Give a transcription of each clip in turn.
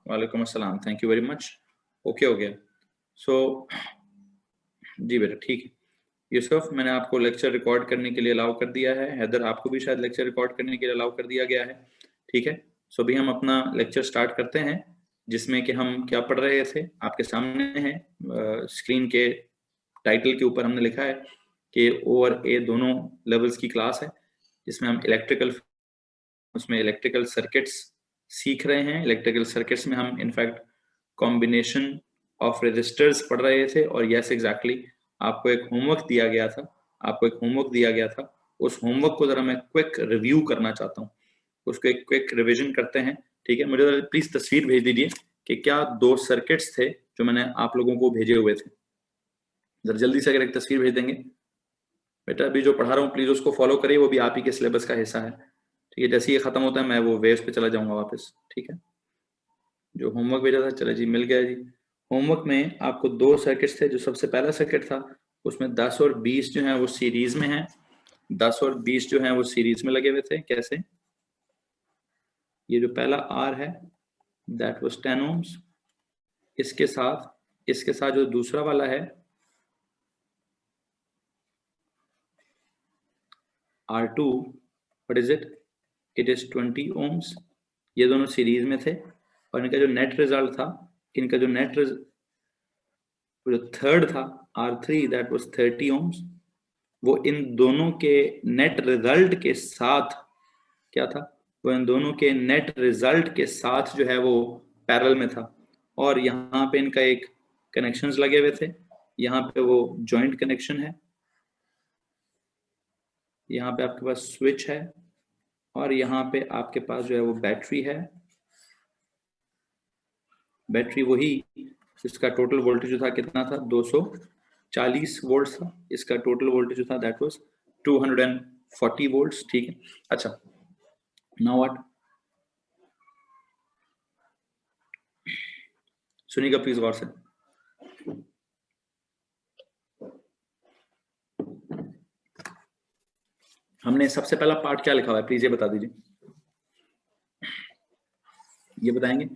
वालेकुम अस्सलाम, thank you very much. Okay हो गया। सो जी बेटा ठीक है। यूसुफ, मैंने आपको लेक्चर रिकॉर्ड करने के लिए अलाउ कर दिया है। हैदर, आपको भी शायद लेक्चर रिकॉर्ड करने के लिए अलाउ कर दिया गया है। ठीक है। सो अभी हम अपना लेक्चर स्टार्ट करते हैं, जिसमें कि हम क्या पढ़ रहे थे आपके सामने है। स्क्रीन के टाइटल के ऊपर हमने लिखा है कि ओ और ए दोनों लेवल्स की क्लास है, जिसमें हम इलेक्ट्रिकल सर्किट्स सीख रहे हैं। इलेक्ट्रिकल सर्किट्स में हम इनफैक्ट कॉम्बिनेशन ऑफ रेजिस्टर्स पढ़ रहे थे। और यस एग्जैक्टली, आपको एक होमवर्क दिया गया था। उस होमवर्क को जरा मैं क्विक रिव्यू करना चाहता हूँ, उसको एक क्विक रिवीजन करते हैं। ठीक है, मुझे प्लीज तस्वीर भेज दीजिए कि क्या दो सर्किट्स थे जो मैंने आप लोगों को भेजे हुए थे। जरा जल्दी से अगर एक तस्वीर भेज देंगे। बेटा अभी जो पढ़ा रहा हूँ प्लीज उसको फॉलो करिए, वो भी आप ही के सिलेबस का हिस्सा है। ठीक है, जैसे ही ये खत्म होता है मैं वो वेव्स पे चला जाऊंगा वापस। ठीक है, जो होमवर्क भेजा था, चले जी मिल गया जी। होमवर्क में आपको दो सर्किट्स थे। जो सबसे पहला सर्किट था उसमें 10 और 20 जो है वो सीरीज में है। 10 और 20 जो है वो सीरीज में लगे हुए थे। कैसे? ये जो पहला आर है दैट वाज 10 ओम्स। इसके साथ जो दूसरा वाला है R2, what is it? It is 20 ohms. ये दोनों सीरीज में थे। और इनका जो नेट रिजल्ट था, इनका जो जो थर्ड था R3 दैट वाज 30 ओम्स। वो इन दोनों के नेट रिजल्ट के साथ क्या था? वो इन दोनों के नेट रिजल्ट के साथ जो है वो पैरेलल में था। और यहाँ पे इनका एक कनेक्शंस लगे हुए थे। यहाँ पे वो जॉइंट कनेक्शन है। यहाँ पे आपके पास स्विच है। और यहाँ पे आपके पास जो है वो बैटरी है। बैटरी वही, इसका टोटल वोल्टेज जो था कितना था? 240 वोल्ट था। इसका टोटल वोल्टेज जो था दैट वाज 240 वोल्ट्स। ठीक है, अच्छा नाउ व्हाट? सुनिएगा प्लीज गौर से। हमने सबसे पहला पार्ट क्या लिखा हुआ है प्लीज ये बता दीजिए। ये बताएंगे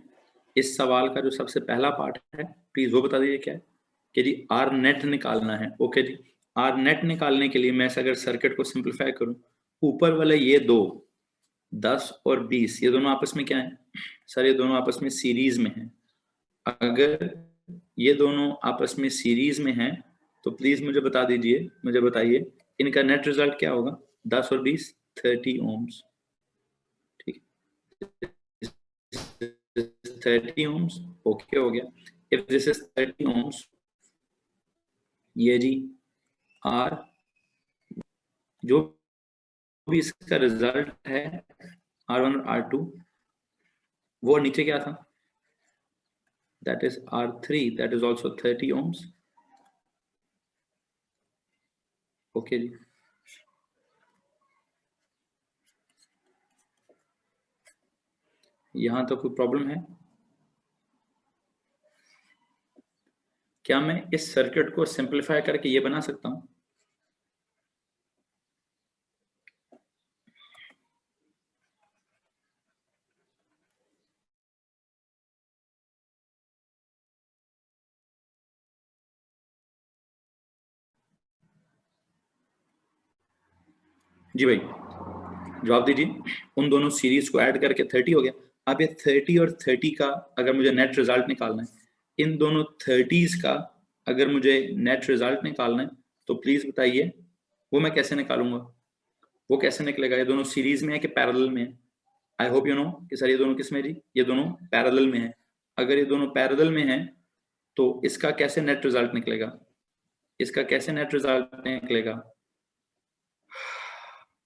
इस सवाल का जो सबसे पहला पार्ट है, प्लीज वो बता दीजिए क्या है। कि जी आर नेट निकालना है। ओके जी, आर नेट निकालने के लिए मैं अगर सर्किट को सिंप्लीफाई करूं, ऊपर वाले ये दो 10 और 20 ये दोनों आपस में क्या है सर? ये दोनों आपस में सीरीज में हैं। अगर ये दोनों आपस में सीरीज में हैं तो प्लीज मुझे बताइए इनका नेट रिजल्ट क्या होगा? 10 और 20 30 ओम्स। ठीक है, 30 ohms, ओके हो गया। इफ दिस इज 30 ohms, ये जी आर जो भी इसका रिजल्ट है R1 और R2, वो नीचे क्या था? That is R3 that is also 30 ohms। Okay जी, यहां तो कोई प्रॉब्लम है क्या? मैं इस सर्किट को सिंप्लीफाई करके ये बना सकता हूं? जी भाई जवाब दीजिए। उन दोनों सीरीज को ऐड करके 30 हो गया। अब ये 30 और 30 का अगर मुझे नेट रिजल्ट निकालना है, इन दोनों 30s का अगर मुझे नेट रिजल्ट निकालना है, तो प्लीज बताइए वो मैं कैसे निकालूंगा? वो कैसे निकलेगा? ये दोनों सीरीज में है कि पैरेलल में है? आई होप यू नो कि सर ये दोनों किस में जी? ये दोनों पैरेलल में है। अगर ये दोनों पैरेलल में है तो इसका कैसे नेट रिजल्ट निकलेगा? इसका कैसे नेट रिजल्ट निकलेगा?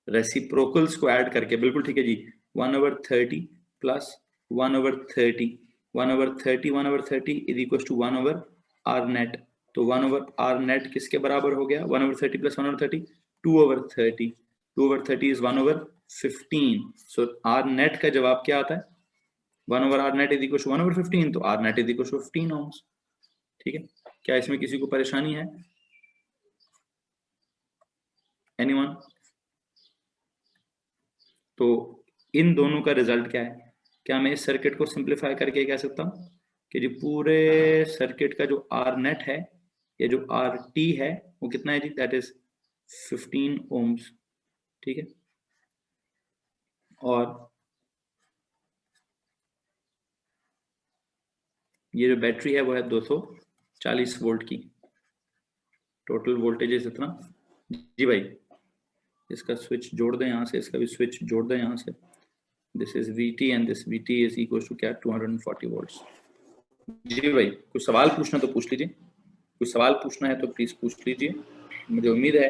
रेसिप्रोकल्स को ऐड करके। बिल्कुल ठीक है जी। 1/30 plus 1/30, 1/30, 1/30 is equal to 1/r net. तो 1/r नेट किसके बराबर हो गया? 1/30 plus 1/30 2/30। 2/30 is 1/15। So r net का जवाब क्या आता है? 1/r net is equal to 1/15। तो r net is equal to 15 ohms। ठीक है, क्या इसमें किसी को परेशानी है? एनीवन? तो इन दोनों का रिजल्ट क्या है? क्या मैं इस सर्किट को सिंप्लीफाई करके कह सकता हूँ कि जो पूरे सर्किट का जो आर नेट है या जो आर टी है वो कितना है जी, दैट इज 15 ओम्स, ठीक है। और ये जो बैटरी है वो है 240 वोल्ट की। टोटल वोल्टेज इज इतना जी भाई, इसका स्विच जोड़ दें यहाँ से, इसका भी स्विच जोड़ दें यहाँ से। This is VT and this VT is equal to क्या, 240 वोल्ट्स। जी भाई, कुछ सवाल पूछना तो पूछ लीजिए, कुछ सवाल पूछना है तो प्लीज पूछ लीजिए। मुझे उम्मीद है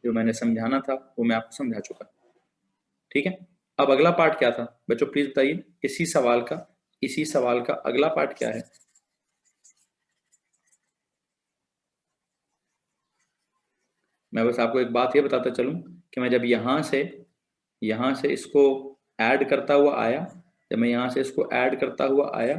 जो मैंने समझाना था वो मैं आपको समझा चुका, ठीक है। अब अगला पार्ट क्या था बच्चों, प्लीज बताइए। इसी सवाल का अगला पार्ट क्या है? मैं बस आपको एक बात ये बताता चलूं कि मैं जब यहाँ से इसको ऐड करता हुआ आया, जब मैं यहाँ से इसको ऐड करता हुआ आया,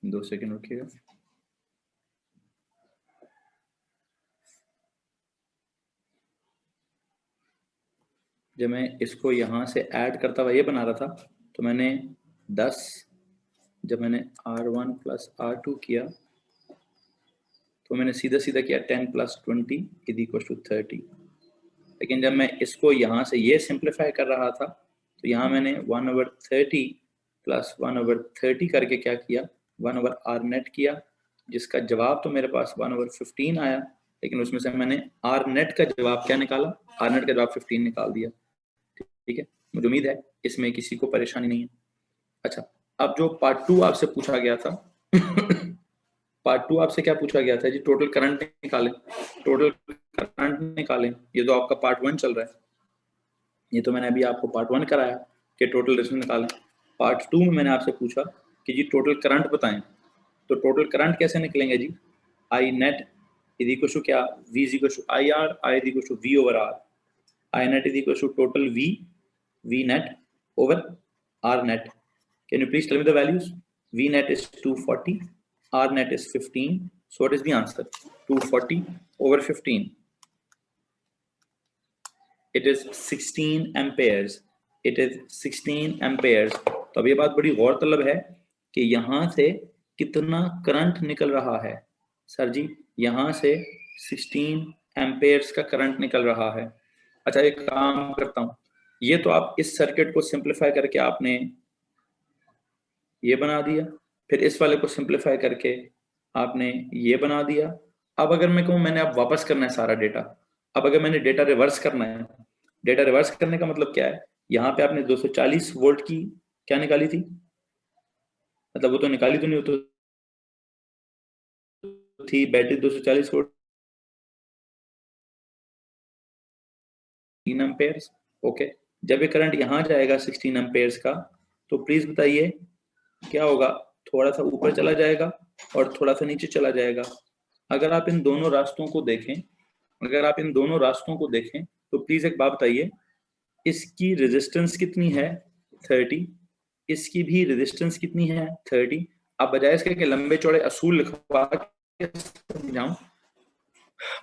दो सेकंड रुकिएगा। जब मैं इसको यहाँ से ऐड करता हुआ ये बना रहा था, तो मैंने 10, जब मैंने R1 प्लस R2 किया तो मैंने सीधा सीधा किया 10 प्लस 20 इज इक्वल टू 30। लेकिन जब मैं इसको यहाँ से ये सिंप्लीफाई कर रहा था तो यहाँ मैंने 1/30 प्लस 1/30 करके क्या किया, 1/r नेट किया, जिसका जवाब तो मेरे पास 1/15 आया। लेकिन उसमें से मैंने r नेट का जवाब क्या निकाला, r नेट का जवाब 15 निकाल दिया, ठीक है। मुझे उम्मीद है इसमें किसी को परेशानी नहीं है। अच्छा, अब जो पार्ट 2 आपसे पूछा गया था पार्ट 2 आपसे क्या पूछा गया था जी, टोटल करंट निकालें, टोटल करंट निकालें। ये तो आपका पार्ट 1 चल रहा है, ये तो मैंने अभी आपको पार्ट 1 कराया कि टोटल रेजिस्टेंस निकालें। पार्ट 2 में मैंने आपसे पूछा कि जी टोटल करंट बताएं, तो टोटल करंट कैसे निकलेंगे जी, I net is equal to क्या, V is equal to I R, I is equal to V over R. I net is equal to total V net over R net. Can you please tell me the values? V net is 240, R net is 15. So what is the answer? 240 over 15. It is 16 amperes. It is 16 amperes. तो अब ये बात बड़ी गौरतलब है कि यहाँ से कितना करंट निकल रहा है। सर जी यहाँ से 16 एम्पेयर्स का करंट निकल रहा है। अच्छा एक काम करता हूँ, ये तो आप इस सर्किट को सिंप्लीफाई करके आपने ये बना दिया, फिर इस वाले को सिंप्लीफाई करके आपने ये बना दिया। अब अगर मैं कहूँ मैंने अब वापस करना है सारा डेटा, अब अगर मैंने डेटा रिवर्स करना है, डेटा रिवर्स करने का मतलब क्या है, यहाँ पे आपने 240 वोल्ट की क्या निकाली थी, मतलब वो तो निकाली तो नहीं, तो थी बैटरी 240 वोल्ट 16 एम्पेयर्स, ओके। जब ये करंट यहाँ जाएगा 16 एम्पेयर्स का, तो प्लीज बताइए क्या होगा, थोड़ा सा ऊपर चला जाएगा और थोड़ा सा नीचे चला जाएगा। अगर आप इन दोनों रास्तों को देखें, अगर आप इन दोनों रास्तों को देखें तो प्लीज एक बात बताइए, इसकी रेजिस्टेंस कितनी है 30, इसकी भी रेजिस्टेंस कितनी है 30। आप बजाय इसके कि लंबे चौड़े असूल लिखवा के समझाऊं,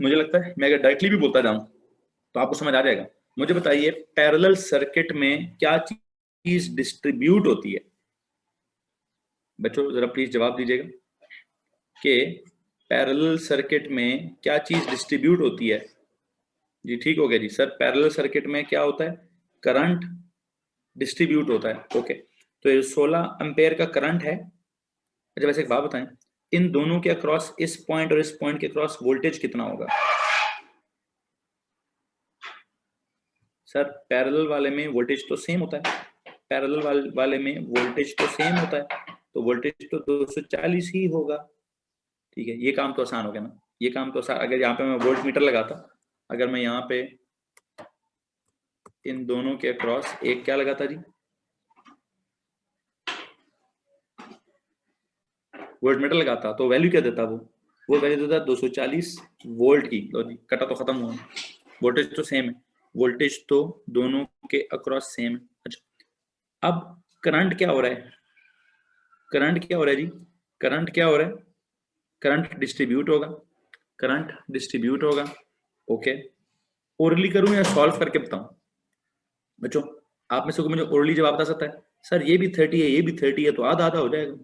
मुझे लगता है मैं अगर डायरेक्टली भी बोलता जाऊं तो आपको समझ आ जाएगा। मुझे बताइए पैरेलल सर्किट में क्या चीज डिस्ट्रीब्यूट होती है, बच्चों जरा प्लीज जवाब दीजिएगा कि पैरेलल सर्किट में क्या चीज डिस्ट्रीब्यूट होती है। जी ठीक हो गया जी सर, पैरेलल सर्किट में क्या होता है, करंट डिस्ट्रीब्यूट होता है, ओके। तो ये 16 एम्पेयर का करंट है। अच्छा वैसे एक बात बताएं, इन दोनों के अक्रॉस, इस पॉइंट और इस पॉइंट के अक्रॉस वोल्टेज कितना होगा। सर पैरेलल वाले में वोल्टेज तो सेम होता है, पैरेलल वाले में वोल्टेज तो सेम होता है, तो वोल्टेज तो 240 ही होगा, ठीक है। ये काम तो आसान हो गया ना, ये काम तो आसान। अगर यहाँ पे मैं वोल्ट मीटर लगाता, अगर मैं यहाँ पे इन दोनों के अक्रॉस एक क्या लगाता जी, वोल्ट मीटर लगाता, तो वैल्यू क्या देता, वो वैल्यू देता 240 वोल्ट की। लो जी कटा तो खत्म हुआ, वोल्टेज तो सेम है, वोल्टेज तो दोनों के अक्रॉस सेम है। अच्छा अब करंट क्या हो रहा है, करंट क्या हो रहा है जी, करंट क्या हो रहा है, करंट डिस्ट्रीब्यूट होगा। करंट डिस्ट्रीब्यूट होगा। ओके, ओरली करूं या सॉल्व करके बताऊं? बच्चों आप में से कोई मुझे ओरली जवाब बता सकता है? सर ये भी 30 है, ये भी 30 है, तो आधा आधा हो जाएगा।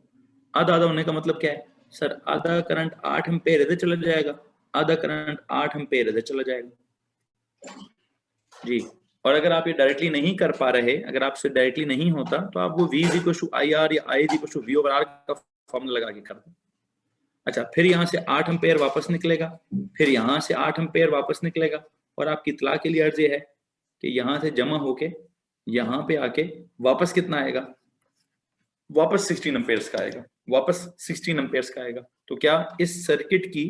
आधा आधा होने का मतलब क्या है? सर आधा करंट 8 एम्पेयर इधर चला जाएगा, आधा करंट 8 एम्पेयर इधर चला जाएगा जी। और अगर आप ये डायरेक्टली नहीं कर पा रहे, अगर आपसे डायरेक्टली नहीं होता, तो आप वो V = IR या I = V/R का फॉर्मूला लगा के कर दो। अच्छा, फिर यहाँ से 8 एम्पेयर वापस निकलेगा, फिर यहाँ से 8 एम्पेयर वापस निकलेगा, और आपकी इत्तला के लिए अर्ज ये है कि यहाँ से जमा होके यहाँ पे आके वापस कितना आएगा? वापस 16 एम्पेयर्स का आएगा, वापस 16 एम्पेयर्स का आएगा। तो क्या इस सर्किट की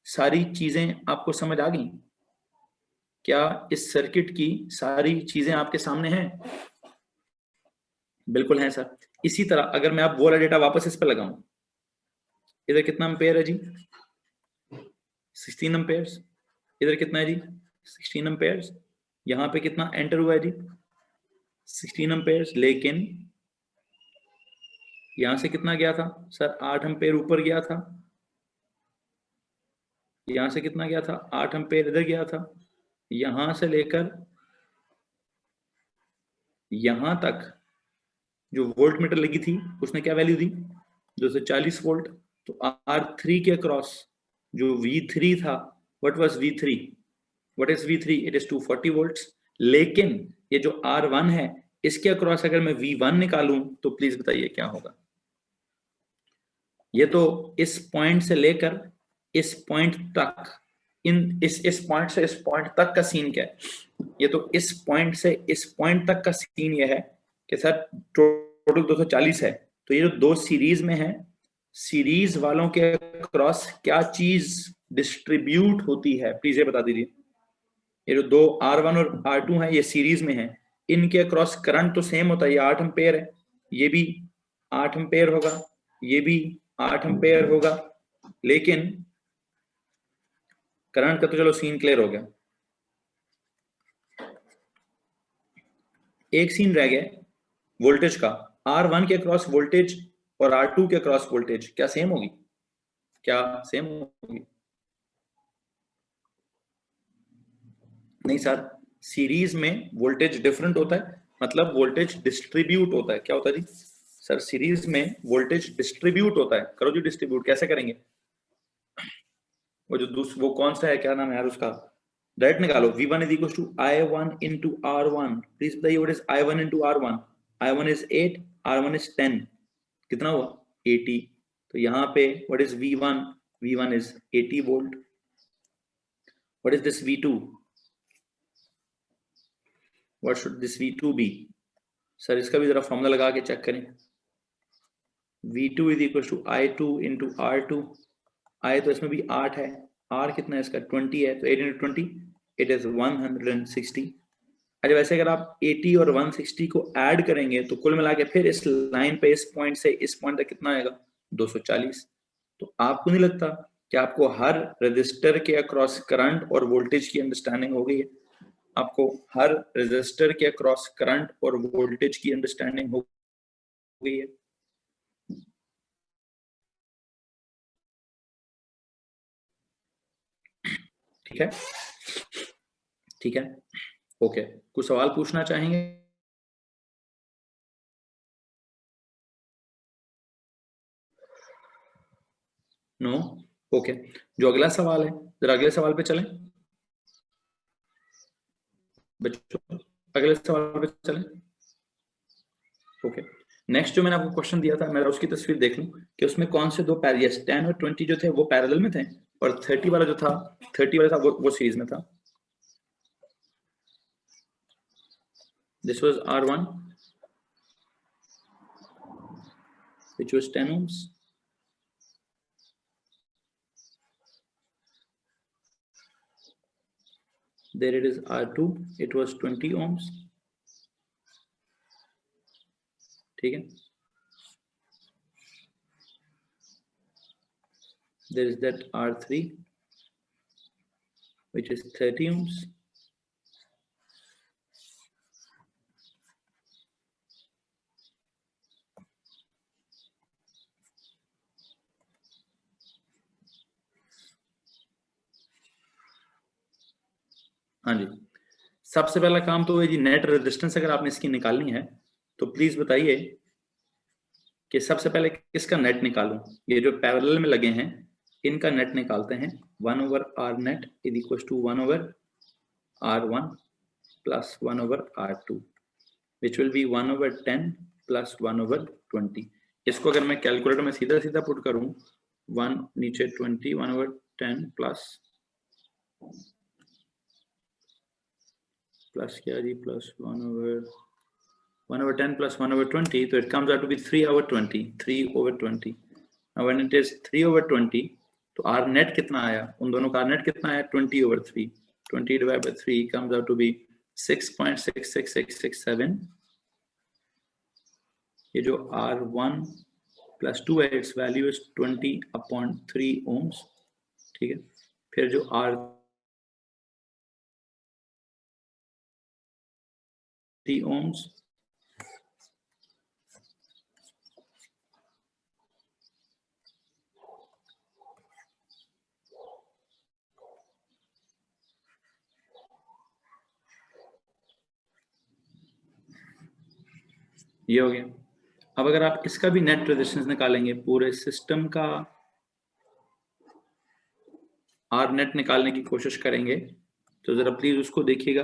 सारी चीजें आपको समझ आ गई? क्या इस सर्किट की सारी चीजें आपके सामने हैं? बिल्कुल है सर। इसी तरह अगर मैं आप वो वाला डेटा वापस इस पर लगाऊं, इधर कितना एम्पेयर है जी? 16 एम्पेयर्स। इधर कितना है जी? 16 एम्पेयर्स। यहाँ पे कितना एंटर हुआ है जी? 16 एम्पेयर्स। लेकिन यहाँ से कितना गया था सर? 8 एम्पेयर ऊपर गया था। यहाँ से कितना गया था? 8 एम्पेयर इधर गया था। यहाँ से लेकर यहाँ तक जो वोल्ट मीटर लगी थी उसने क्या वैल्यू दी? 240 वोल्ट। तो R3 के अक्रॉस जो V3 था, what was V3? What is V3? It is 240 volts. लेकिन ये जो R1 है, इसके अक्रॉस अगर मैं V1 निकालूं तो प्लीज बताइए क्या होगा? ये तो इस पॉइंट से लेकर इस पॉइंट तक, इस पॉइंट से इस पॉइंट तक का सीन क्या है? ये तो इस पॉइंट से इस पॉइंट तक का सीन ये है कि सर टोटल 240 है। तो ये जो दो सीरीज में है, सीरीज वालों के क्रॉस क्या चीज डिस्ट्रीब्यूट होती है? प्लीज ये बता दीजिए। ये जो दो R1 और R2 है, ये सीरीज में है, इनके अक्रॉस करंट तो सेम होता है। ये 8 एम्पेयर है, ये भी 8 एम्पेयर होगा, ये भी 8 एम्पेयर होगा। लेकिन करंट का तो चलो सीन क्लियर हो गया। एक सीन रह गया वोल्टेज का। R1 के अक्रॉस वोल्टेज और R2 के अक्रॉस वोल्टेज क्या सेम होगी? क्या सेम होगी? नहीं सर, सीरीज में वोल्टेज डिफरेंट होता है, मतलब वोल्टेज डिस्ट्रीब्यूट होता है। क्या होता है जी? सर सीरीज में वोल्टेज डिस्ट्रीब्यूट होता है। करो जी डिस्ट्रीब्यूट, कैसे करेंगे? वो जो वो कौन सा है, क्या नाम है यार उसका? डायरेक्ट निकालो। V1 = I1 into R1। Please बताइए what is I1 into R1? I1 is 8, R1 is 10। कितना हुआ? 80। तो यहाँ पे what is V1? V1 is 80 volt. What is this V2? What should this V2 be? Sir इसका भी जरा फॉर्मूला लगा के चेक करें। V2 = I2 into R2। I तो इसमें भी 8 है, R कितना है इसका? 20 है, तो 8 into 20 इट इज 160। अच्छा, वैसे अगर आप 80 और 160 को ऐड करेंगे तो कुल मिला के फिर इस लाइन पे इस पॉइंट से इस पॉइंट तक कितना आएगा? 240। तो आपको नहीं लगता कि आपको हर रजिस्टर के अक्रॉस करंट और वोल्टेज की अंडरस्टैंडिंग हो गई है? आपको हर रजिस्टर के अक्रॉस करंट और वोल्टेज की अंडरस्टैंडिंग हो गई है? ठीक है, ठीक है, ओके। कुछ सवाल पूछना चाहेंगे? नो? ओके। जो अगला सवाल है, जरा अगले सवाल पे चलें बच्चों, अगले सवाल पे चलें। ओके, नेक्स्ट जो मैंने आपको क्वेश्चन दिया था, मैं उसकी तस्वीर देख लूं कि उसमें कौन से दो पैर, 10 और 20 जो थे वो पैरेलल में थे, और 30 वाला जो था, 30 वाला था वो सीरीज में था। This was R1 which was 10 ohms. There it is R2, it was 20 ohms। ठीक है, there is that R3 which is 30 ohms। हाँ जी, सबसे पहला काम तो है जी नेट रेजिस्टेंस अगर आपने इसकी निकालनी है तो प्लीज बताइए कि सबसे पहले किसका नेट निकालूं। ये जो पैरेलल में लगे हैं इनका नेट निकालते हैं। 1/r net is equal to 1/r1 plus 1/r2 which will be 1/10 plus 1/20। इसको अगर मैं कैलकुलेटर में सीधा सीधा पुट करूं 1 नीचे 20 1/10 प्लस क्या जी plus 1/10 plus 1/20, so it comes out to be 3/20, 3/20. Now when it is 3/20, तो R net कितना आया? उन दोनों का R net कितना आया? 20/3. 20 divided by 3 comes out to be 6.66667. ये जो R1 plus 2 है, its value is 20/3 ohms. ठीक है, फिर जो R3 ohms, ये हो गया। अब अगर आप इसका भी नेट रेजिस्टेंस निकालेंगे, पूरे सिस्टम का आर नेट निकालने की कोशिश करेंगे, तो जरा प्लीज उसको देखिएगा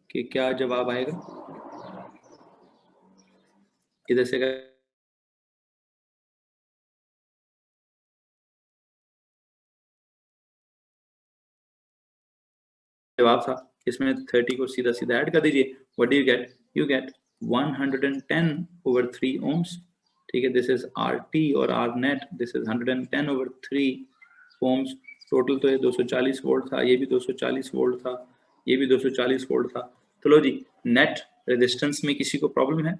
कि क्या जवाब आएगा। इधर से जवाब था, इसमें 30 को सीधा सीधा ऐड कर दीजिए। What do you get? You get 110/3 ohms। ठीक है, दिस इज RT और R net, this is 110/3 ohms। Total तो ये 240 वोल्ट था, ये भी 240 वोल्ट था, ये भी 240 वोल्ट था। तो लो जी, नेट रेजिस्टेंस में किसी को प्रॉब्लम है?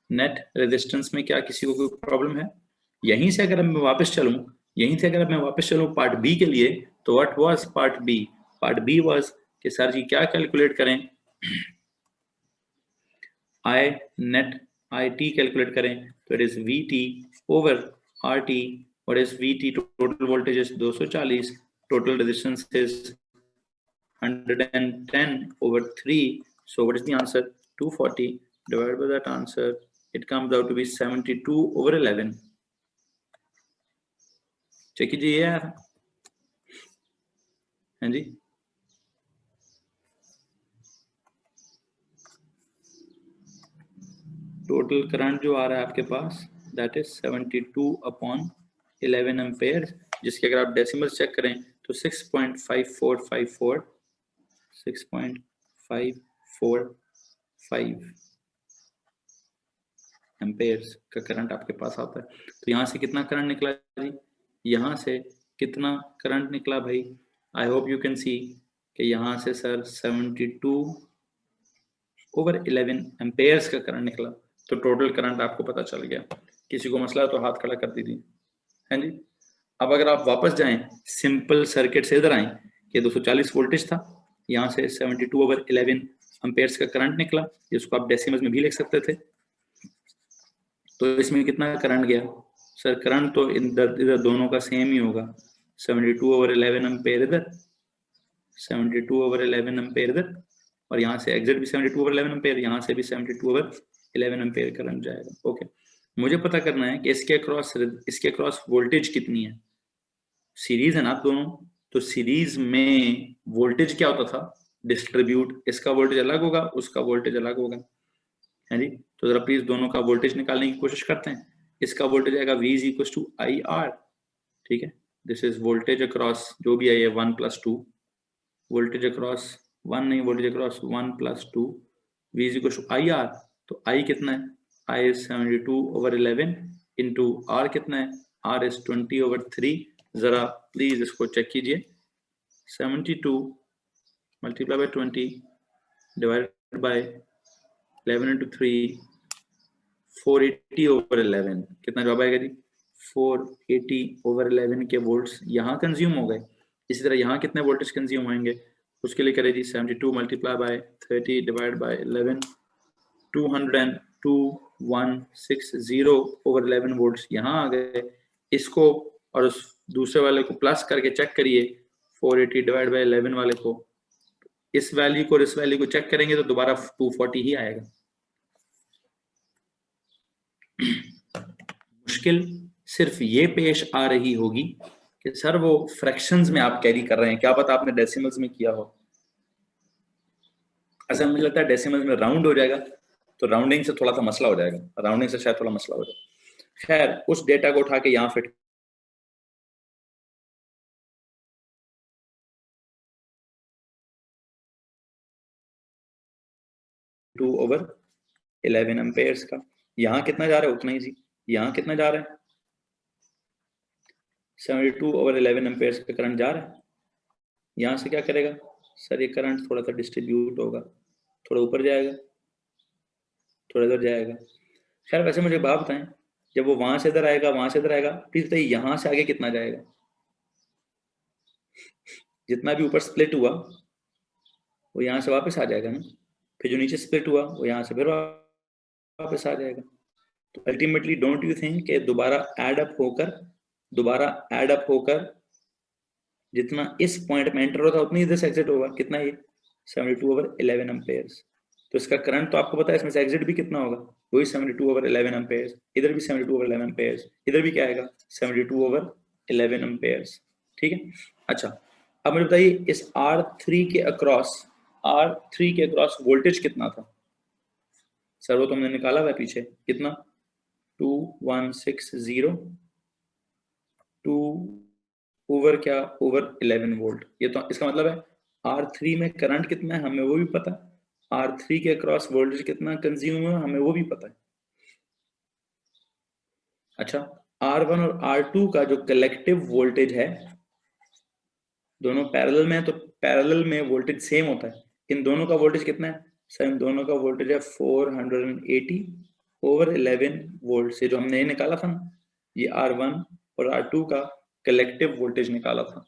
नेट रेजिस्टेंस में क्या किसी को कोई प्रॉब्लम है? यहीं से अगर मैं वापस चलूं पार्ट बी के लिए, तो what was part B? Part B was कि सर जी क्या कैलकुलेट करें? I net I T calculate करें, तो it is V T over R T. What is V T? Total voltage is 240, total resistance is 110/3. So what is the answer? 240 divided by that answer, it comes out to be 72/11. Check कीजिए यार। हाँ जी, total current जो आ रहा है आपके पास that is 72/11 ampere, जिसके अगर आप डेसिमल्स चेक करें तो 6.5454 6.545 एम्पेयर्स का करंट आपके पास आता है। तो यहाँ से कितना करंट निकला जी? यहाँ से कितना करंट निकला भाई? I hope you can see कि यहाँ से सर 72/11 एम्पेयर्स का करंट निकला। तो टोटल करंट आपको पता चल गया। किसी को मसला तो हाथ खड़ा कर दीजिए। है जी, अब अगर आप वापस जाएं सिंपल सर्किट से, इधर आए कि 240 वोल्टेज था, यहाँ से 72/11 एम्पेयर्स का करंट निकला, जिसको आप डेसिमल्स में भी लिख सकते थे। तो इसमें कितना करंट गया? सर करंट तो इधर दोनों का सेम ही होगा, 72/11 एम्पेयर इधर, 72/11 एम्पेयर इधर, और यहाँ से एग्जिट भी 72/11 एम्पेयर, यहाँ से भी 72/11 एम्पेयर करंट जाएगा। ओके, मुझे पता करना है कि इसके अक्रॉस वोल्टेज कितनी है। सीरीज है ना दोनों, तो सीरीज में वोल्टेज क्या होता था? डिस्ट्रीब्यूट, इसका वोल्टेज अलग होगा, उसका वोल्टेज अलग होगा। है जी, तो जरा प्लीज दोनों का वोल्टेज निकालने की कोशिश करते हैं। इसका वोल्टेज आएगा V is equal to IR। ठीक है, दिस इज वोल्टेज अक्रॉस जो भी है 1 + 2, वोल्टेज अक्रॉस 1 नहीं, voltage across 1 + 2, V is equal to IR। तो I कितना है? I इज 72/11 इंटू R कितना है? R is 20/3। जरा प्लीज इसको चेक कीजिए, 72 multiply by 20 divided by 11 into 3, 480/11। कितना जवाब आएगा जी? 480/11 के वोल्ट्स यहाँ कंज्यूम हो गए। इसी तरह यहाँ कितने वोल्टेज कंज्यूम होंगे, उसके लिए करें जी 72 multiply by 30 divide by 11, 202,160/11 volts यहाँ आ गए। इसको और उस दूसरे वाले को प्लस करके चेक करिए, 480 डिवाइड बाई 11 वाले को, इस वैल्यू को और इस वैल्यू को चेक करेंगे तो दोबारा 240 ही आएगा। मुश्किल सिर्फ ये पेश आ रही होगी कि सर वो फ्रैक्शंस में आप कैरी कर रहे हैं, क्या पता आपने डेसिमल्स में किया हो। ऐसा मुझे लगता है डेसिमल्स में राउंड हो जाएगा तो राउंडिंग से थोड़ा सा मसला हो जाएगा, राउंडिंग से शायद थोड़ा मसला हो जाएगा। खैर, उस डेटा को उठा के यहाँ फिट 2/11 एम्पेयर्स का, यहाँ कितना जा रहा है उतना ही सी, यहाँ कितना जा रहा है 72/11 एम्पेयर्स का करंट जा रहा है। यहाँ से क्या करेगा सर, ये करंट थोड़ा सा डिस्ट्रीब्यूट होगा, थोड़ा ऊपर जाएगा, थोड़ा इधर जाएगा। खैर वैसे मुझे बात बताएं, जब वो वहां से इधर आएगा, वहां से इधर आएगा, प्लीज बताइए यहाँ से आगे कितना जाएगा। जितना भी ऊपर स्प्लिट हुआ वो यहाँ से वापस आ जाएगा ना, फिर जो नीचे स्प्लिट हुआ वो यहाँ से फिर वापस आ जाएगा। तो अल्टीमेटली डोंट यू थिंक कि दोबारा ऐड अप होकर जितना इस पॉइंट में एंटर होता है उतनी इधर से एग्जिट होगा। कितना ये 72/11 एम्पेयर्स। तो इसका करंट तो आपको पता है, इसमें से एग्जिट भी कितना होगा, वही 72/11 एम्पेयर्स। इधर भी 72/11 एम्पेयर्स, इधर भी क्या आएगा 72/11 एम्पेयर्स। ठीक है। अच्छा, अब मुझे बताइए इस R3 के अक्रॉस वोल्टेज कितना था। सर वो तो हमने निकाला हुआ है पीछे, कितना 2160 2 ओवर क्या ओवर 11 वोल्ट। ये तो इसका मतलब है R3 में करंट कितना है हमें वो भी पता है, R3 के अक्रॉस वोल्टेज कितना कंज्यूम हुआ हमें वो भी पता है। अच्छा, R1 और R2 का जो कलेक्टिव वोल्टेज है, दोनों पैरेलल में है तो पैरेलल में वोल्टेज सेम होता है। इन दोनों का वोल्टेज कितना है सर, इन दोनों का वोल्टेज है 480/11 वोल्ट से जो हमने निकाला था ना, ये R1 और R2 का कलेक्टिव वोल्टेज निकाला था।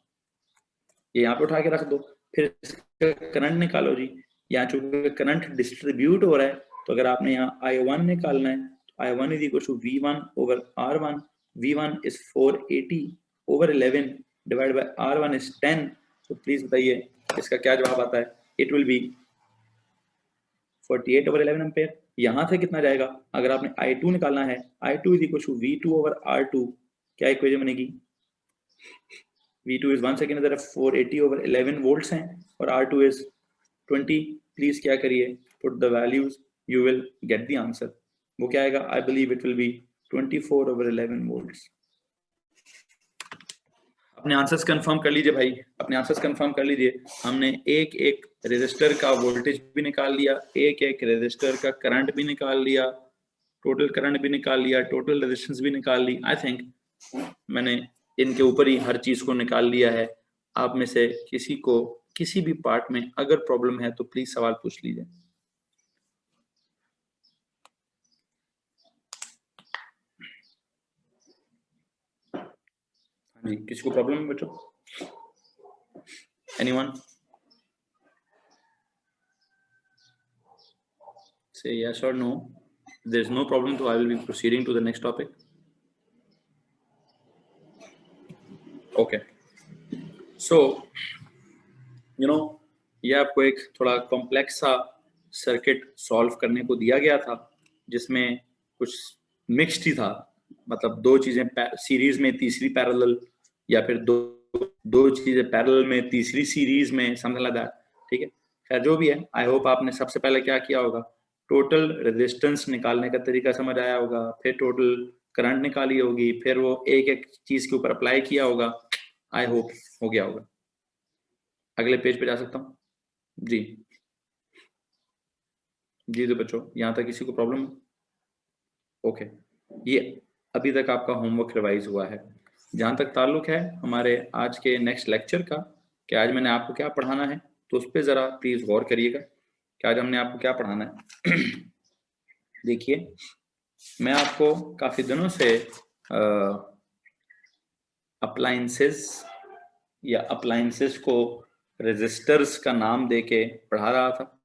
ये यहाँ पे उठा के रख दो, फिर करंट निकालो जी। यहाँ चूंकि करंट डिस्ट्रीब्यूट हो रहा है तो अगर आपने यहाँ I1 निकालना है तो I1 is equal to V1/R1। V1 is 480/11 divide by R1 is 10। तो प्लीज बताइए इसका क्या जवाब आता है। It will be 48/11 ampere. यहाँ से कितना जाएगा, अगर आपने I2 निकालना है, I2 is equal to V2/R2। क्या इक्वेशन बनेगी, V2 is once again इधर 480/11 वोल्ट्स हैं और R2 is 20। प्लीज क्या करिए, put the values, you will get the answer. वो क्या आएगा, I believe it will B 24/11 volts. अपने आंसर्स कंफर्म कर लीजिए भाई, अपने आंसर्स कंफर्म कर लीजिए। हमने एक एक रेजिस्टर का वोल्टेज भी निकाल लिया, एक एक रेजिस्टर का करंट भी निकाल लिया, टोटल करंट भी निकाल लिया, टोटल रेजिस्टेंस भी निकाल ली। आई थिंक मैंने इनके ऊपर ही हर चीज को निकाल लिया है। आप में से किसी को किसी भी पार्ट में अगर प्रॉब्लम है तो प्लीज सवाल पूछ लीजिए। हाँ जी, किसी को प्रॉब्लम है बच्चों, anyone say yes or no? There is no problem, so I will be proceeding to the next topic. Okay, so ये आपको एक थोड़ा कॉम्प्लेक्स सा सर्किट सॉल्व करने को दिया गया था जिसमें कुछ मिक्स्ड ही था, मतलब दो चीजें सीरीज में तीसरी पैरेलल, या फिर दो चीजें पैरेलल में तीसरी सीरीज में, समथिंग लाइक दैट। ठीक है, खैर जो भी है, आई होप आपने सबसे पहले क्या किया होगा, टोटल रेजिस्टेंस निकालने का तरीका समझ आया होगा, फिर टोटल करंट निकाली होगी, फिर वो एक एक चीज के ऊपर अप्लाई किया होगा। आई होप हो गया होगा। अगले पेज पे जा सकता हूँ जी। जी तो बच्चों, यहाँ तक किसी को प्रॉब्लम? ओके, ये अभी तक आपका होमवर्क रिवाइज हुआ है। जहाँ तक ताल्लुक है हमारे आज के नेक्स्ट लेक्चर का, कि आज मैंने आपको क्या पढ़ाना है, तो उस पर ज़रा प्लीज़ गौर करिएगा कि आज हमने आपको क्या पढ़ाना है। देखिए, मैं आपको काफ़ी दिनों से अप्लायंसेस को रेजिस्टर्स का नाम देके पढ़ा रहा था।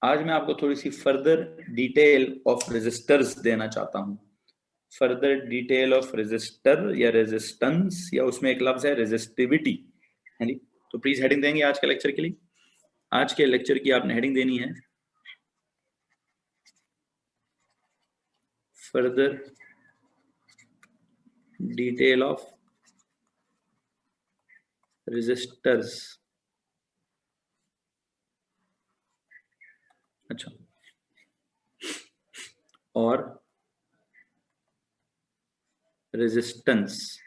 आज मैं आपको थोड़ी सी फर्दर डिटेल ऑफ रेजिस्टर्स देना चाहता हूँ। फर्दर डिटेल ऑफ रेजिस्टर या रेजिस्टेंस, या उसमें एक लफ्ज है रेजिस्टिविटी, है नी। तो प्लीज हेडिंग देंगे आज के लेक्चर के लिए। आज के लेक्चर की आपने हेडिंग देनी है फर्दर डिटेल ऑफ रेजिस्टर्स। अच्छा, और रेजिस्टेंस।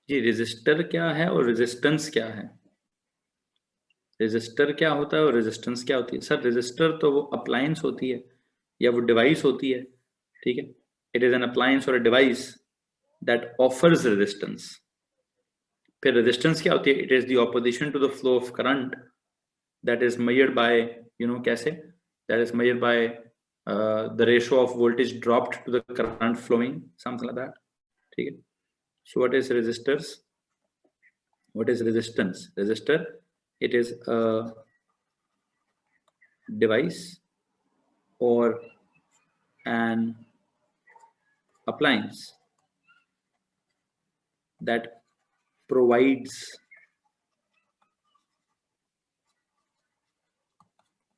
जी, रेजिस्टर क्या है और रेजिस्टेंस क्या है? रेजिस्टर क्या होता है और रेजिस्टेंस क्या होती है? सर रेजिस्टर तो वो अप्लायंस होती है या वो डिवाइस होती है, ठीक है। इट इज एन अप्लायंस और a device that offers resistance. फिर रेजिस्टेंस क्या होती है? It is the opposition to the flow of current that is measured by, you know, कैसे? That is measured by the ratio of voltage dropped to the current flowing, something like that, ठीक है। So what is resistors? What is resistance? Resistor, it is a device or an appliance that provides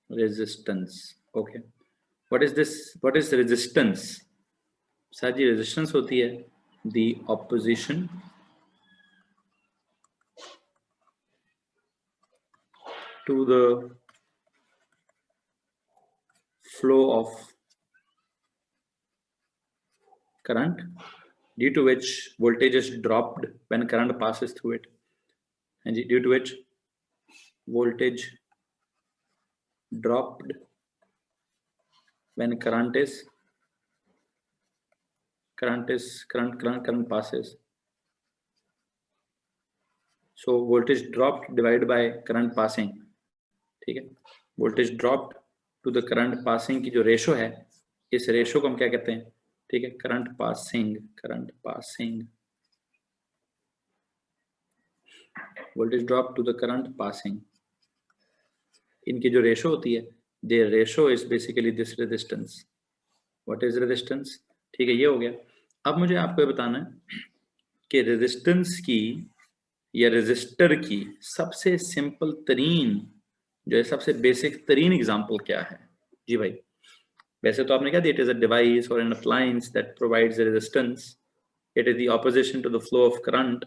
resistance. Okay, what is this? What is resistance? Sir ji resistance होती है the opposition to the flow of current due to which voltage is dropped when current passes through it, and due to which voltage dropped when current passes. So voltage dropped divided by current passing, ठीक है। voltage dropped to the current passing की जो ratio है, इस ratio को हम क्या कहते हैं? ठीक है, current passing. voltage drop to the current passing, इनकी जो रेशो होती है, their ratio is basically this resistance. What is resistance? ठीक है, ये हो गया। अब मुझे आपको ये बताना है कि रेजिस्टेंस की या रेजिस्टर की सबसे सिंपल तरीन, जो है सबसे बेसिक तरीन एग्जांपल क्या है? जी भाई, वैसे तो आपने क्या दिया? इट इज अ डिवाइस और an appliance that provides resistance. It is the opposition to the flow of current,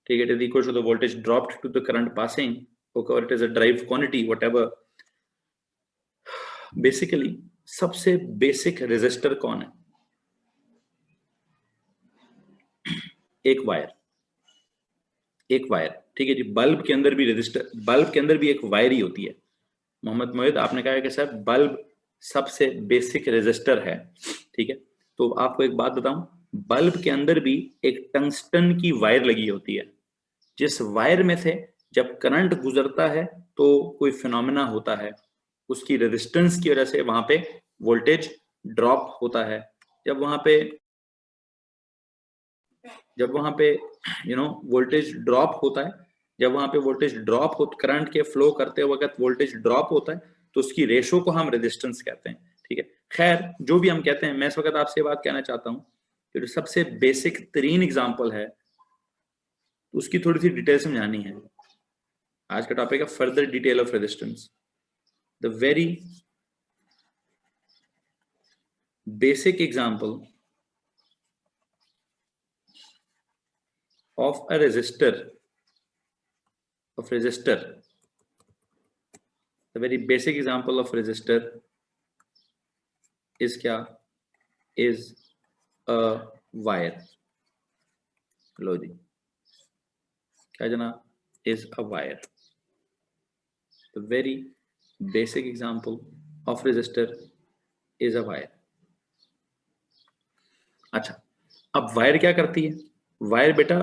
ठीक है। It is equal to the voltage dropped to the current passing, okay, और it is a drive quantity whatever. Basically सबसे basic resistor कौन है? एक wire, ठीक है जी। Bulb के अंदर भी रेजिस्टर, बल्ब के अंदर भी एक वायर ही होती है। मोहम्मद मोहित, आपने कहा कि सर बल्ब सबसे बेसिक रेजिस्टर है, ठीक है। तो आपको एक बात बताऊं, बल्ब के अंदर भी एक टंगस्टन की वायर लगी होती है, जिस वायर में से जब करंट गुजरता है तो कोई फिनोमेना होता है, उसकी रेजिस्टेंस की वजह से वहां पे वोल्टेज ड्रॉप होता है। जब वहां पे यू नो वोल्टेज ड्रॉप होता है, जब वहां पे वोल्टेज ड्रॉप हो, करंट के फ्लो करते वक्त वोल्टेज ड्रॉप होता है, तो उसकी रेशो को हम रेजिस्टेंस कहते हैं, ठीक है। खैर, जो भी हम कहते हैं, मैं इस वक्त आपसे बात कहना चाहता हूं कि जो सबसे बेसिक तरीन एग्जांपल है, उसकी थोड़ी सी डिटेल समझानी है। आज का टॉपिक है further detail of resistance. The very basic example of a resistor, the very basic example of resistor is क्या? is a wire। लो जी, क्या जनाब? is a wire। the very basic example of resistor is a wire। अच्छा, अब wire क्या करती है? Wire बेटा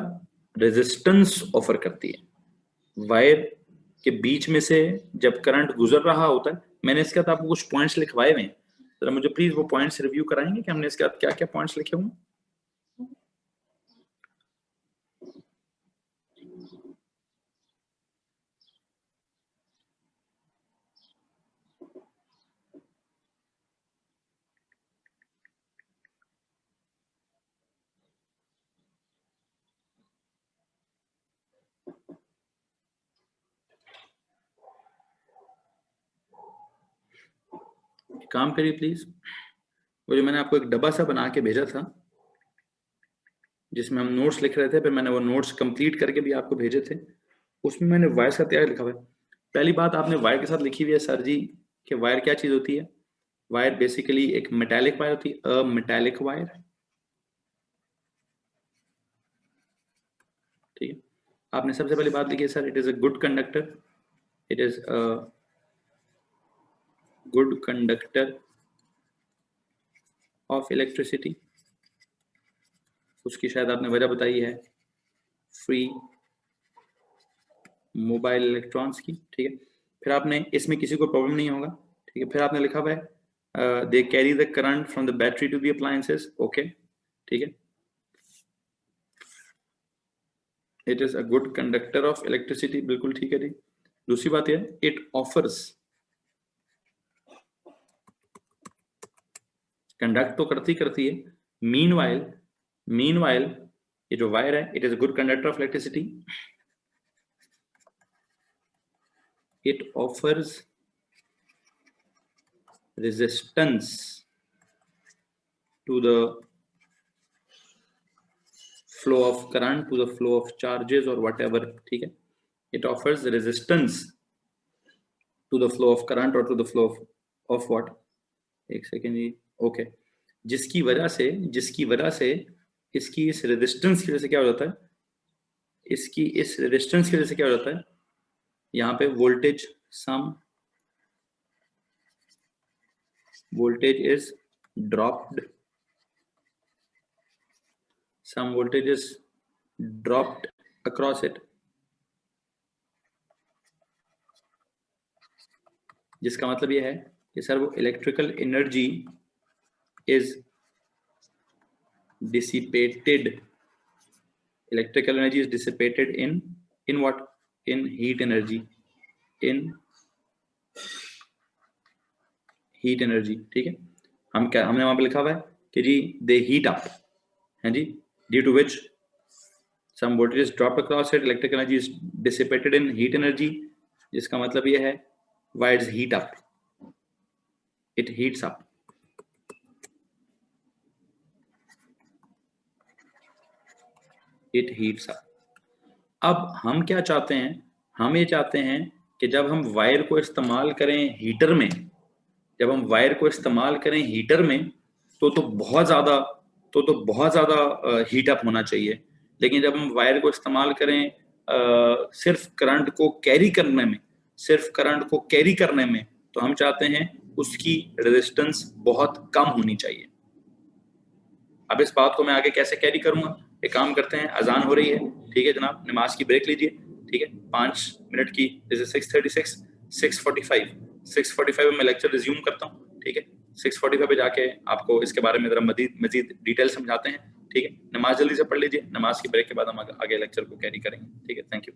resistance offer करती है। वायर के बीच में से जब करंट गुजर रहा होता है, मैंने इसके साथ आपको कुछ पॉइंट्स लिखवाए हुए हैं, जरा मुझे प्लीज वो पॉइंट्स रिव्यू कराएंगे कि हमने इसके साथ क्या क्या पॉइंट्स लिखे हुए हैं? काम करिए प्लीज, वो जो मैंने आपको एक डब्बा सा बना के भेजा था जिसमें हम नोट्स लिख रहे थे, फिर मैंने वो नोट्स कंप्लीट करके भी आपको भेजे थे, उसमें मैंने वायर का तैयार लिखा हुआ है। पहली बात आपने वायर के साथ लिखी हुई है सर जी कि वायर क्या चीज होती है। वायर बेसिकली एक मेटालिक वायर होती है, अ मेटालिक वायर, ठीक है। आपने सबसे पहली बात लिखी है sir, it is a good conductor, it is a good conductor of electricity, उसकी शायद आपने वजह बताई है, फ्री मोबाइल इलेक्ट्रॉन्स की, ठीक है। फिर आपने इसमें किसी को प्रॉब्लम नहीं होगा, ठीक है। फिर आपने लिखा हुआ है they carry the current from the battery to the appliances, okay, ठीक है। It is a good conductor of electricity, बिल्कुल ठीक है जी। दूसरी बात है इट ऑफर्स, कंडक्ट तो करती है, मीनवाइल ये जो वायर है, it is a good conductor of electricity, it offers resistance to the flow of current, to the flow of charges or whatever, ठीक है। it offers resistance to the flow of current or to the flow of what, एक second जी, okay. जिसकी वजह से इसकी इस resistance की वजह से क्या हो जाता है, इसकी इस रेजिस्टेंस की वजह से क्या हो जाता है, यहाँ पे voltage, some voltage is dropped, some voltage is dropped across it, जिसका मतलब ये है कि सर वो electrical energy is dissipated, electrical energy is dissipated in what, in heat energy, in heat energy, ठीक है। हम क्या, हमने वहां पे लिखा हुआ है कि जी दे हीट अप, है जी, due to which some voltage is dropped across it, electrical energy is dissipated in heat energy, जिसका मतलब ये है wires heat up, it heats up, it heats up। अब हम क्या चाहते हैं, हम ये चाहते हैं कि जब हम वायर को इस्तेमाल करें हीटर में, जब हम वायर को इस्तेमाल करें हीटर में तो बहुत ज्यादा हीट अप होना चाहिए। लेकिन जब हम वायर को इस्तेमाल करें सिर्फ करंट को कैरी करने में, सिर्फ करंट को कैरी करने में, तो हम चाहते हैं उसकी रेजिस्टेंस बहुत कम होनी चाहिए। अब इस बात को मैं आगे कैसे कैरी करूंगा, एक काम करते हैं, अजान हो रही है, ठीक है जनाब, नमाज की ब्रेक लीजिए, ठीक है, 5 मिनट की, जैसे 6:36, 6:45 में मैं लेक्चर रिज्यूम करता हूँ, ठीक है। 6:45 पे जाके आपको इसके बारे में जरा मजीद डिटेल समझाते हैं, ठीक है। नमाज जल्दी से पढ़ लीजिए, नमाज की ब्रेक के बाद हम आगे लेक्चर को कैरी करेंगे, ठीक है। Thank you.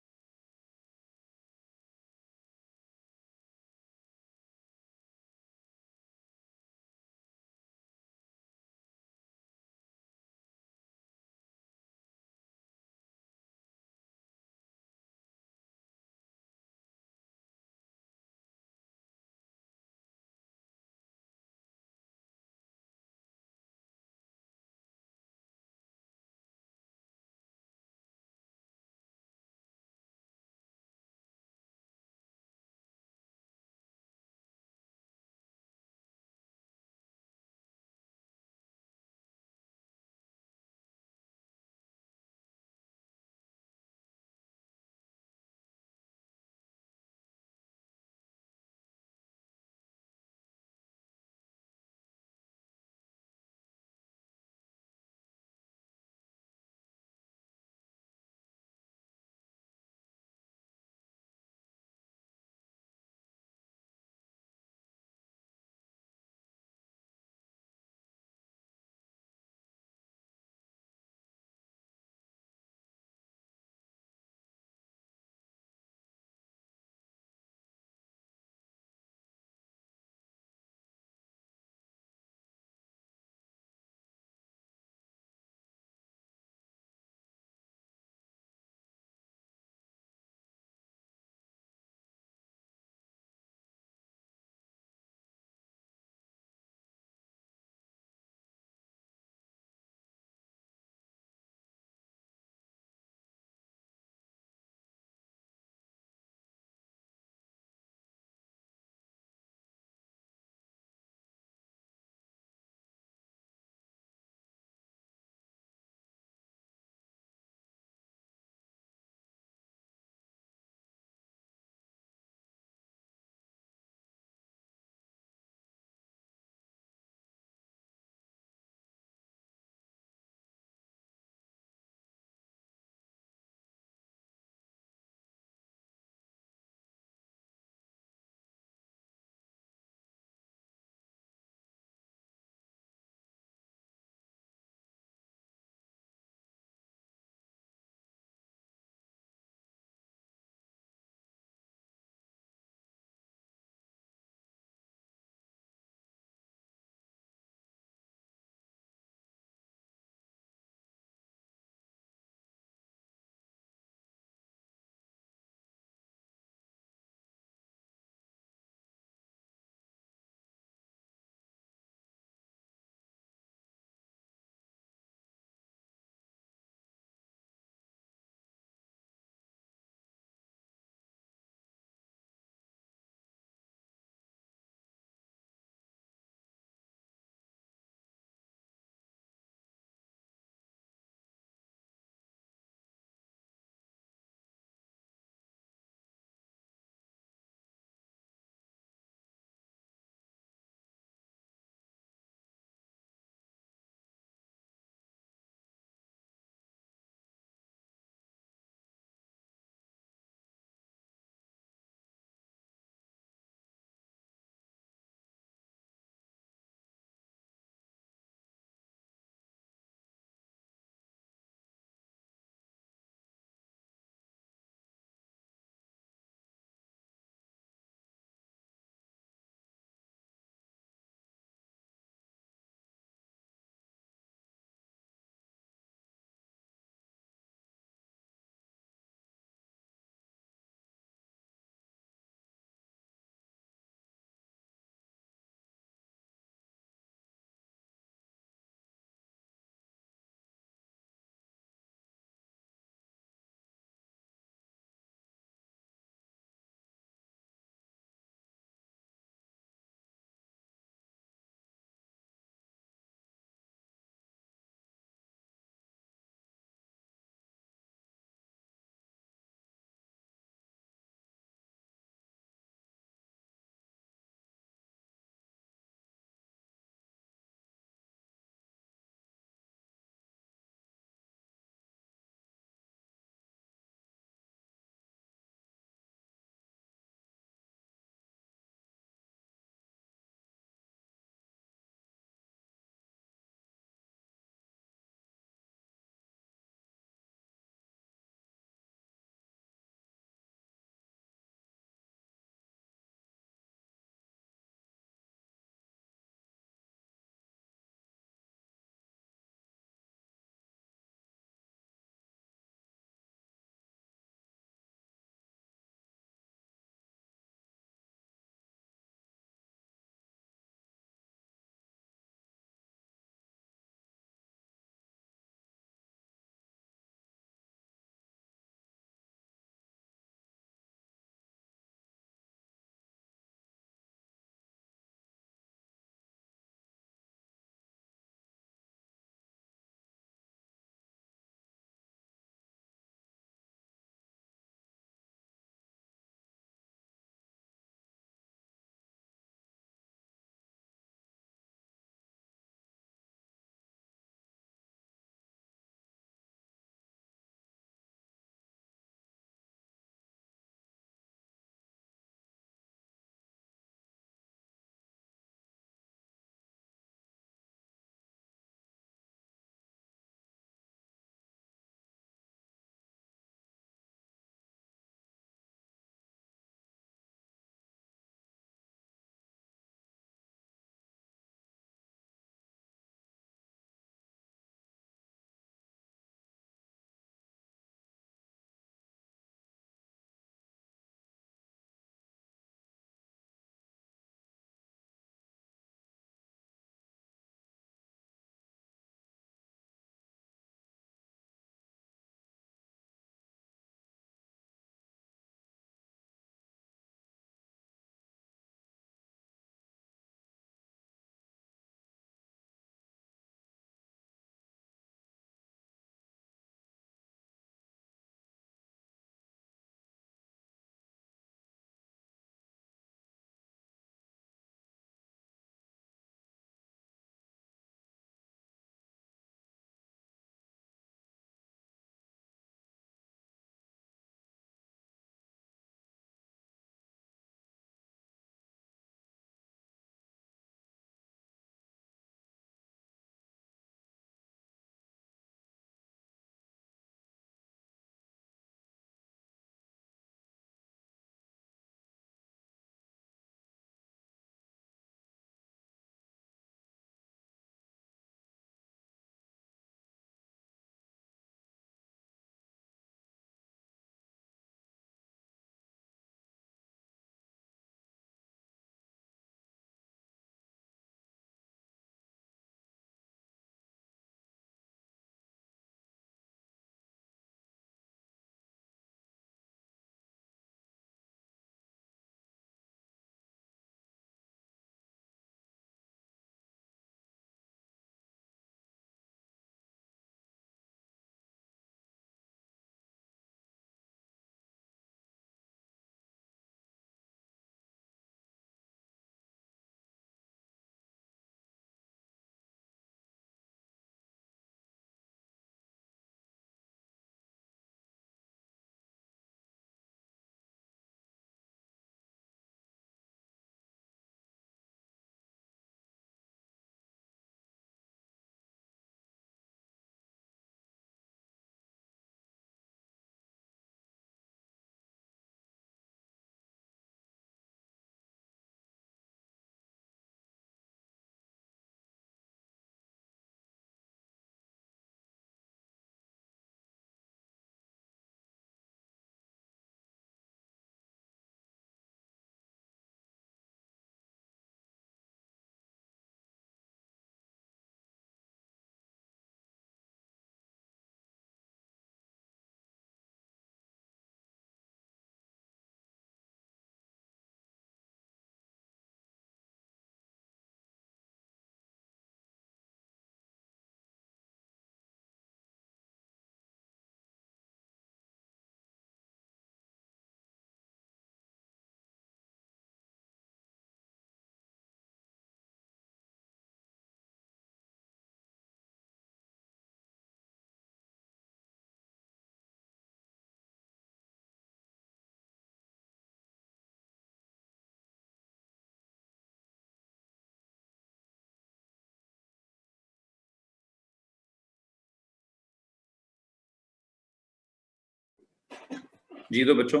जी तो बच्चों,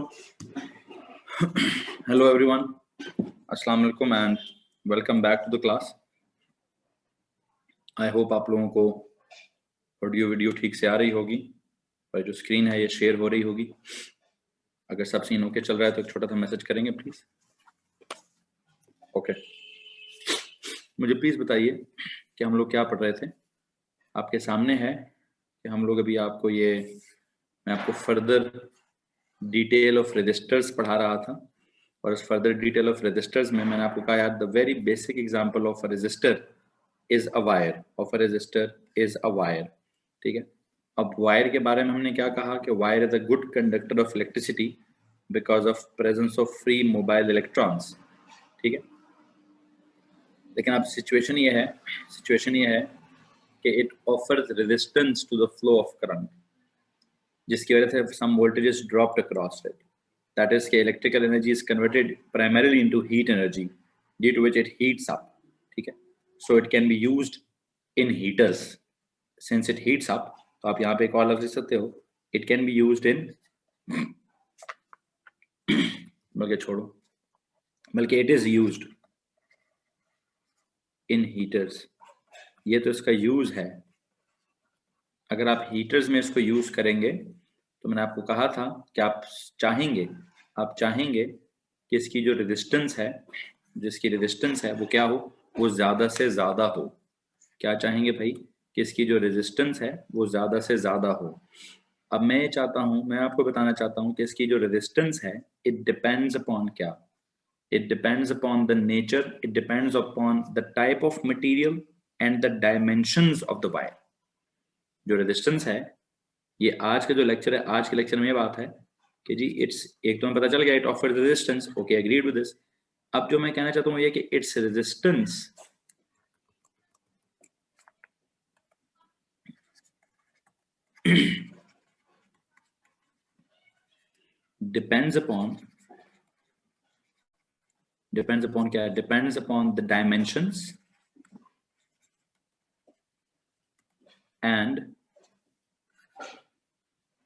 हेलो एवरीवन, अस्सलाम वालेकुम and welcome back to the class. I hope आप लोगों को ऑडियो वीडियो ठीक से आ रही होगी और जो स्क्रीन है ये शेयर हो रही होगी। अगर सब सीन ओके चल रहा है तो एक छोटा सा मैसेज करेंगे प्लीज। ओके, मुझे प्लीज बताइए कि हम लोग क्या पढ़ रहे थे। आपके सामने है कि हम लोग अभी आपको मैं आपको फर्दर डिटेल ऑफ रजिस्टर्स पढ़ा रहा था और इस फर्दर डिटेल ऑफ रजिस्टर्स में मैंने आपको कहा यार the very basic example of a resistor is a wire, of a resistor is a wire. ठीक है, अब वायर के बारे में हमने क्या कहा कि wire is a good conductor of electricity because of presence of free mobile electrons. ठीक है, लेकिन अब सिचुएशन ये है कि it offers resistance to the flow of current, जिसकी वजह से some voltages dropped across it. That is, electrical energy is converted primarily into heat energy, due to which it heats up. ठीक है, so it can be used in heaters. Since it heats up, तो आप यहाँ पे एक और लफ्ज लिख सकते हो, it can be used in बल्कि छोड़ो, बल्कि it is used in heaters। ये तो इसका यूज है। अगर आप हीटर्स में इसको यूज करेंगे तो मैंने आपको कहा था कि आप चाहेंगे कि इसकी जो रेजिस्टेंस है, जिसकी रेजिस्टेंस है वो क्या हो, वो ज्यादा से ज्यादा हो। क्या चाहेंगे भाई कि इसकी जो रेजिस्टेंस है वो ज्यादा से ज्यादा हो। अब मैं आपको बताना चाहता हूं कि इसकी जो रेजिस्टेंस है इट डिपेंड्स अपॉन क्या, it depends upon the nature, it depends upon the type of material and the dimensions of the wire. जो रेजिस्टेंस है, ये आज का जो लेक्चर है, आज के लेक्चर में ये बात है कि जी इट्स, एक तो हमें पता चल गया it offers resistance, okay agreed with this. अब जो मैं कहना चाहता हूँ ये कि इट्स रेजिस्टेंस डिपेंड्स अपॉन क्या है, depends upon the dimensions and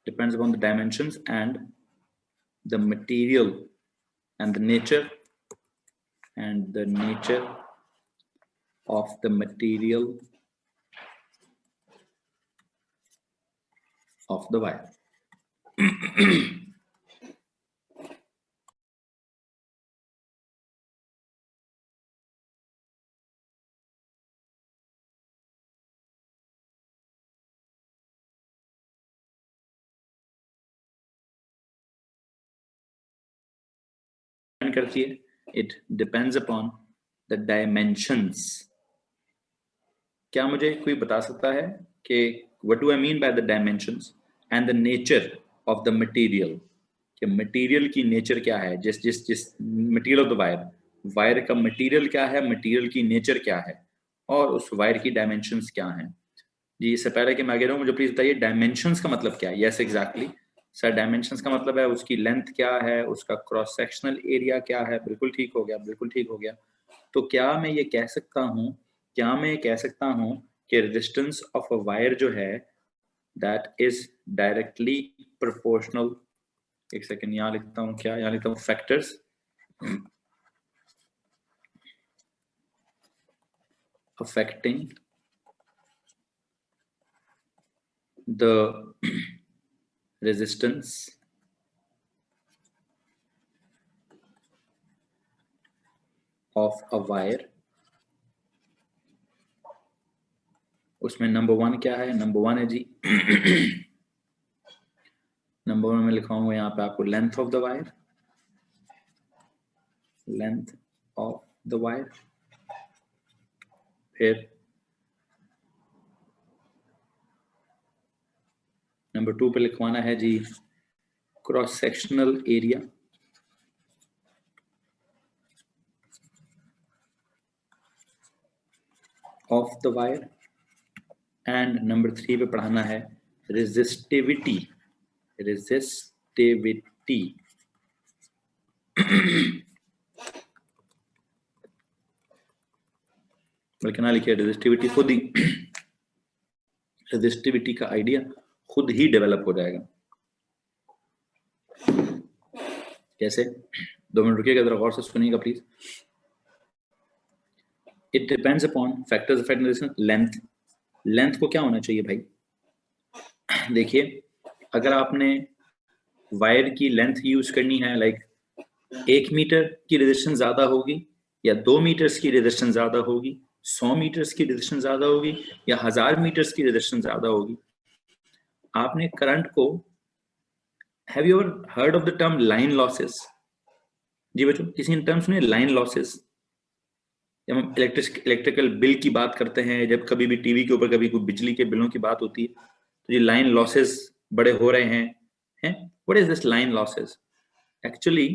depends upon the dimensions and the material and the nature of the material of the wire। करती है, it depends upon the dimensions। क्या मुझे कोई बता सकता है कि what do I mean by the dimensions and the nature of the material, कि मटेरियल की नेचर क्या है, जिस material of the wire, wire का मटेरियल क्या है, मटेरियल की नेचर क्या है और उस वायर की डायमेंशंस क्या हैं। जी इससे पहले कि मैं आगे रहूं मुझे प्लीज बताइए डायमेंशंस का मतलब क्या है। यस एग्जैक्टली सर, डायमेंशंस का मतलब है उसकी लेंथ क्या है, उसका क्रॉस सेक्शनल एरिया क्या है। बिल्कुल ठीक हो गया, बिल्कुल ठीक हो गया। तो क्या मैं ये कह सकता हूँ कि रेजिस्टेंस ऑफ अ वायर जो है दैट इज डायरेक्टली प्रोपोर्शनल, एक सेकेंड यहाँ लिखता हूँ, क्या यहाँ लिखता हूँ, factors affecting the resistance of a wire। उसमें नंबर वन क्या है, नंबर वन है जी नंबर वन में लिखाऊंगा यहाँ पे आपको length of the wire, length of the wire. फिर नंबर टू पे लिखवाना है जी cross sectional area, of the wire. And number three पे पढ़ाना है रेजिस्टिविटी, बल्कि ना लिखिए रेजिस्टिविटी, खुद ही रेजिस्टिविटी का आइडिया खुद ही डेवलप हो जाएगा। कैसे? 2 मिनट रुकिएगा, जरा गौर से सुनिएगा please. It depends upon factors affecting resistance. Length को क्या होना चाहिए भाई? देखिए, अगर आपने वायर की लेंथ यूज करनी है, लाइक 1 मीटर की रेजिस्टेंस ज्यादा होगी या 2 मीटर्स की रेजिस्टेंस ज्यादा होगी, 100 मीटर्स की रेजिस्टेंस ज्यादा होगी या 1000 मीटर्स की रेजिस्टेंस ज्यादा होगी, आपने करंट को, have you ever heard of the term line losses? जी बच्चों, किसी ने टर्म सुने लाइन लॉसेस? जब हम इलेक्ट्रिकल बिल की बात करते हैं, जब कभी भी टीवी के ऊपर कभी कोई बिजली के बिलों की बात होती है, तो ये लाइन लॉसेस बड़े हो रहे हैं। What is this line losses? Actually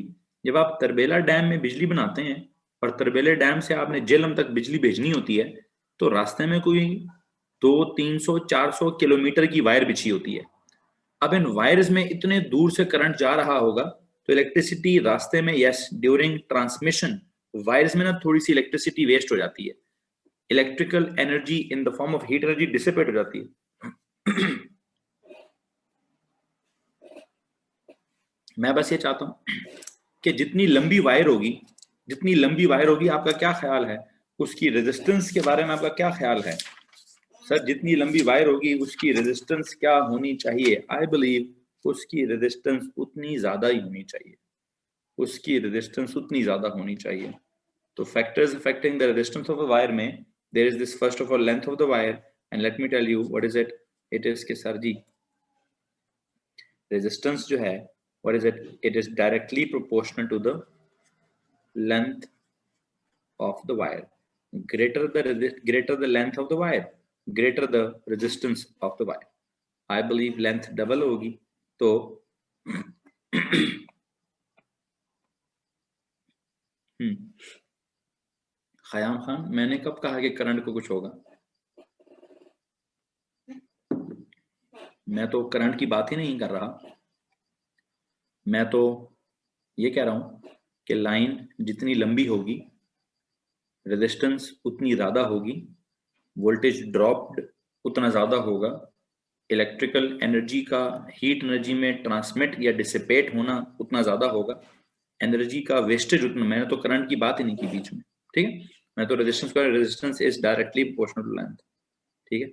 जब आप तरबेला डैम में बिजली बनाते हैं और तरबेले डैम से आपने जेलम तक बिजली भेजनी होती है, तो रास्ते में कोई 200-300-400 किलोमीटर की वायर बिछी होती है। अब इन वायर्स में इतने दूर से करंट जा रहा होगा, तो इलेक्ट्रिसिटी रास्ते में, यस, ड्यूरिंग ट्रांसमिशन वायर्स में ना थोड़ी सी इलेक्ट्रिसिटी वेस्ट हो जाती है, electrical energy in the form of heat energy dissipate हो जाती है। मैं बस ये चाहता हूं कि जितनी लंबी वायर होगी, आपका क्या ख्याल है उसकी रेजिस्टेंस के बारे में? आपका क्या ख्याल है सर? जितनी लंबी वायर होगी उसकी रेजिस्टेंस क्या होनी चाहिए? आई बिलीव उसकी रेजिस्टेंस उतनी ज्यादा ही होनी चाहिए, उसकी रेजिस्टेंस उतनी ज्यादा होनी चाहिए। तो factors affecting the resistance of a wire में there is this, first of all length of the wire, and let me tell you what is it. It is के सर जी, रेजिस्टेंस जो है, what is it? It is directly proportional to the length of the wire. Greater the length of the wire, greater the resistance of the wire. I believe length double होगी, तो खयाम खान, मैंने कब कहा कि current को कुछ होगा? मैं तो करंट की बात ही नहीं कर रहा, मैं तो ये कह रहा हूं कि लाइन जितनी लंबी होगी रेजिस्टेंस उतनी ज्यादा होगी, वोल्टेज ड्रॉप्ड उतना ज्यादा होगा, इलेक्ट्रिकल एनर्जी का हीट एनर्जी में ट्रांसमिट या डिसिपेट होना उतना ज्यादा होगा, एनर्जी का वेस्टेज उतना। मैंने तो करंट की बात ही नहीं की बीच में, ठीक है? मैं तो resistance is directly proportional to length, ठीक है?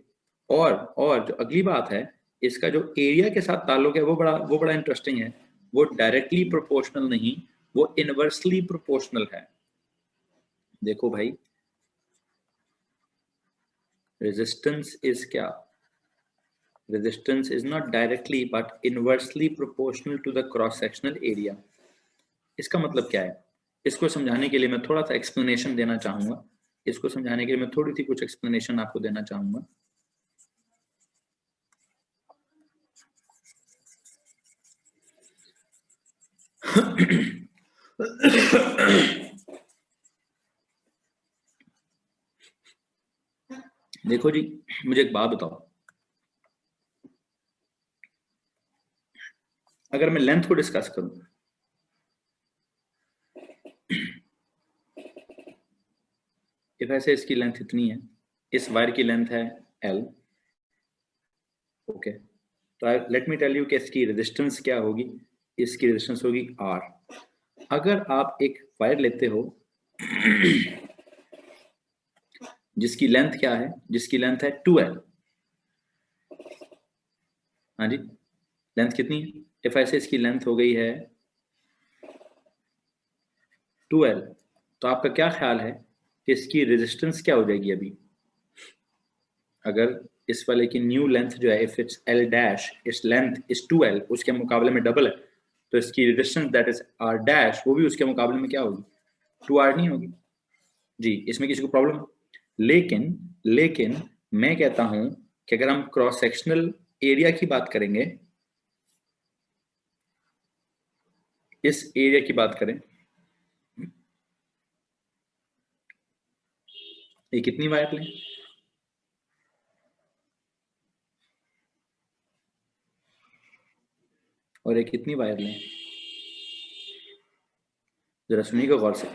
और जो अगली बात है, इसका जो एरिया के साथ ताल्लुक है वो बड़ा इंटरेस्टिंग है। वो डायरेक्टली प्रोपोर्शनल नहीं, वो इनवर्सली प्रोपोर्शनल है। देखो भाई, रेजिस्टेंस इज क्या? Resistance is not directly but inversely proportional to the cross sectional area. इसका मतलब क्या है? इसको समझाने के लिए मैं थोड़ा सा एक्सप्लेनेशन देना चाहूंगा। इसको समझाने के लिए मैं थोड़ी सी कुछ एक्सप्लेनेशन आपको देना चाहूंगा। देखो जी, मुझे एक बात बताओ, अगर मैं लेंथ को डिस्कस करूं, इफ ऐसे इसकी लेंथ इतनी है, इस वायर की लेंथ है L, ओके, तो लेट मी टेल यू कि इसकी रेजिस्टेंस क्या होगी? इसकी रेजिस्टेंस होगी R। अगर आप एक वायर लेते हो जिसकी लेंथ क्या है? जिसकी लेंथ है 2L, हाँ जी, लेंथ कितनी है? इफ ऐसे इसकी लेंथ हो गई है 2L, तो आपका क्या ख्याल है कि इसकी रेजिस्टेंस क्या हो जाएगी? अभी अगर इस वाले की न्यू लेंथ जो है, इफ इट्स L डैश, इस लेंथ इस 2L, उसके मुकाबले में डबल है, तो इसकी resistance that is R dash, वो भी उसके मुकाबले में क्या होगी? 2R नहीं होगी जी। इसमें किसी को प्रॉब्लम? लेकिन मैं कहता हूं कि अगर हम क्रॉस सेक्शनल एरिया की बात करेंगे, इस एरिया की बात करें, ये कितनी वायर लें? और ये कितनी वायर लें? जरा सुनिएगा गौर से।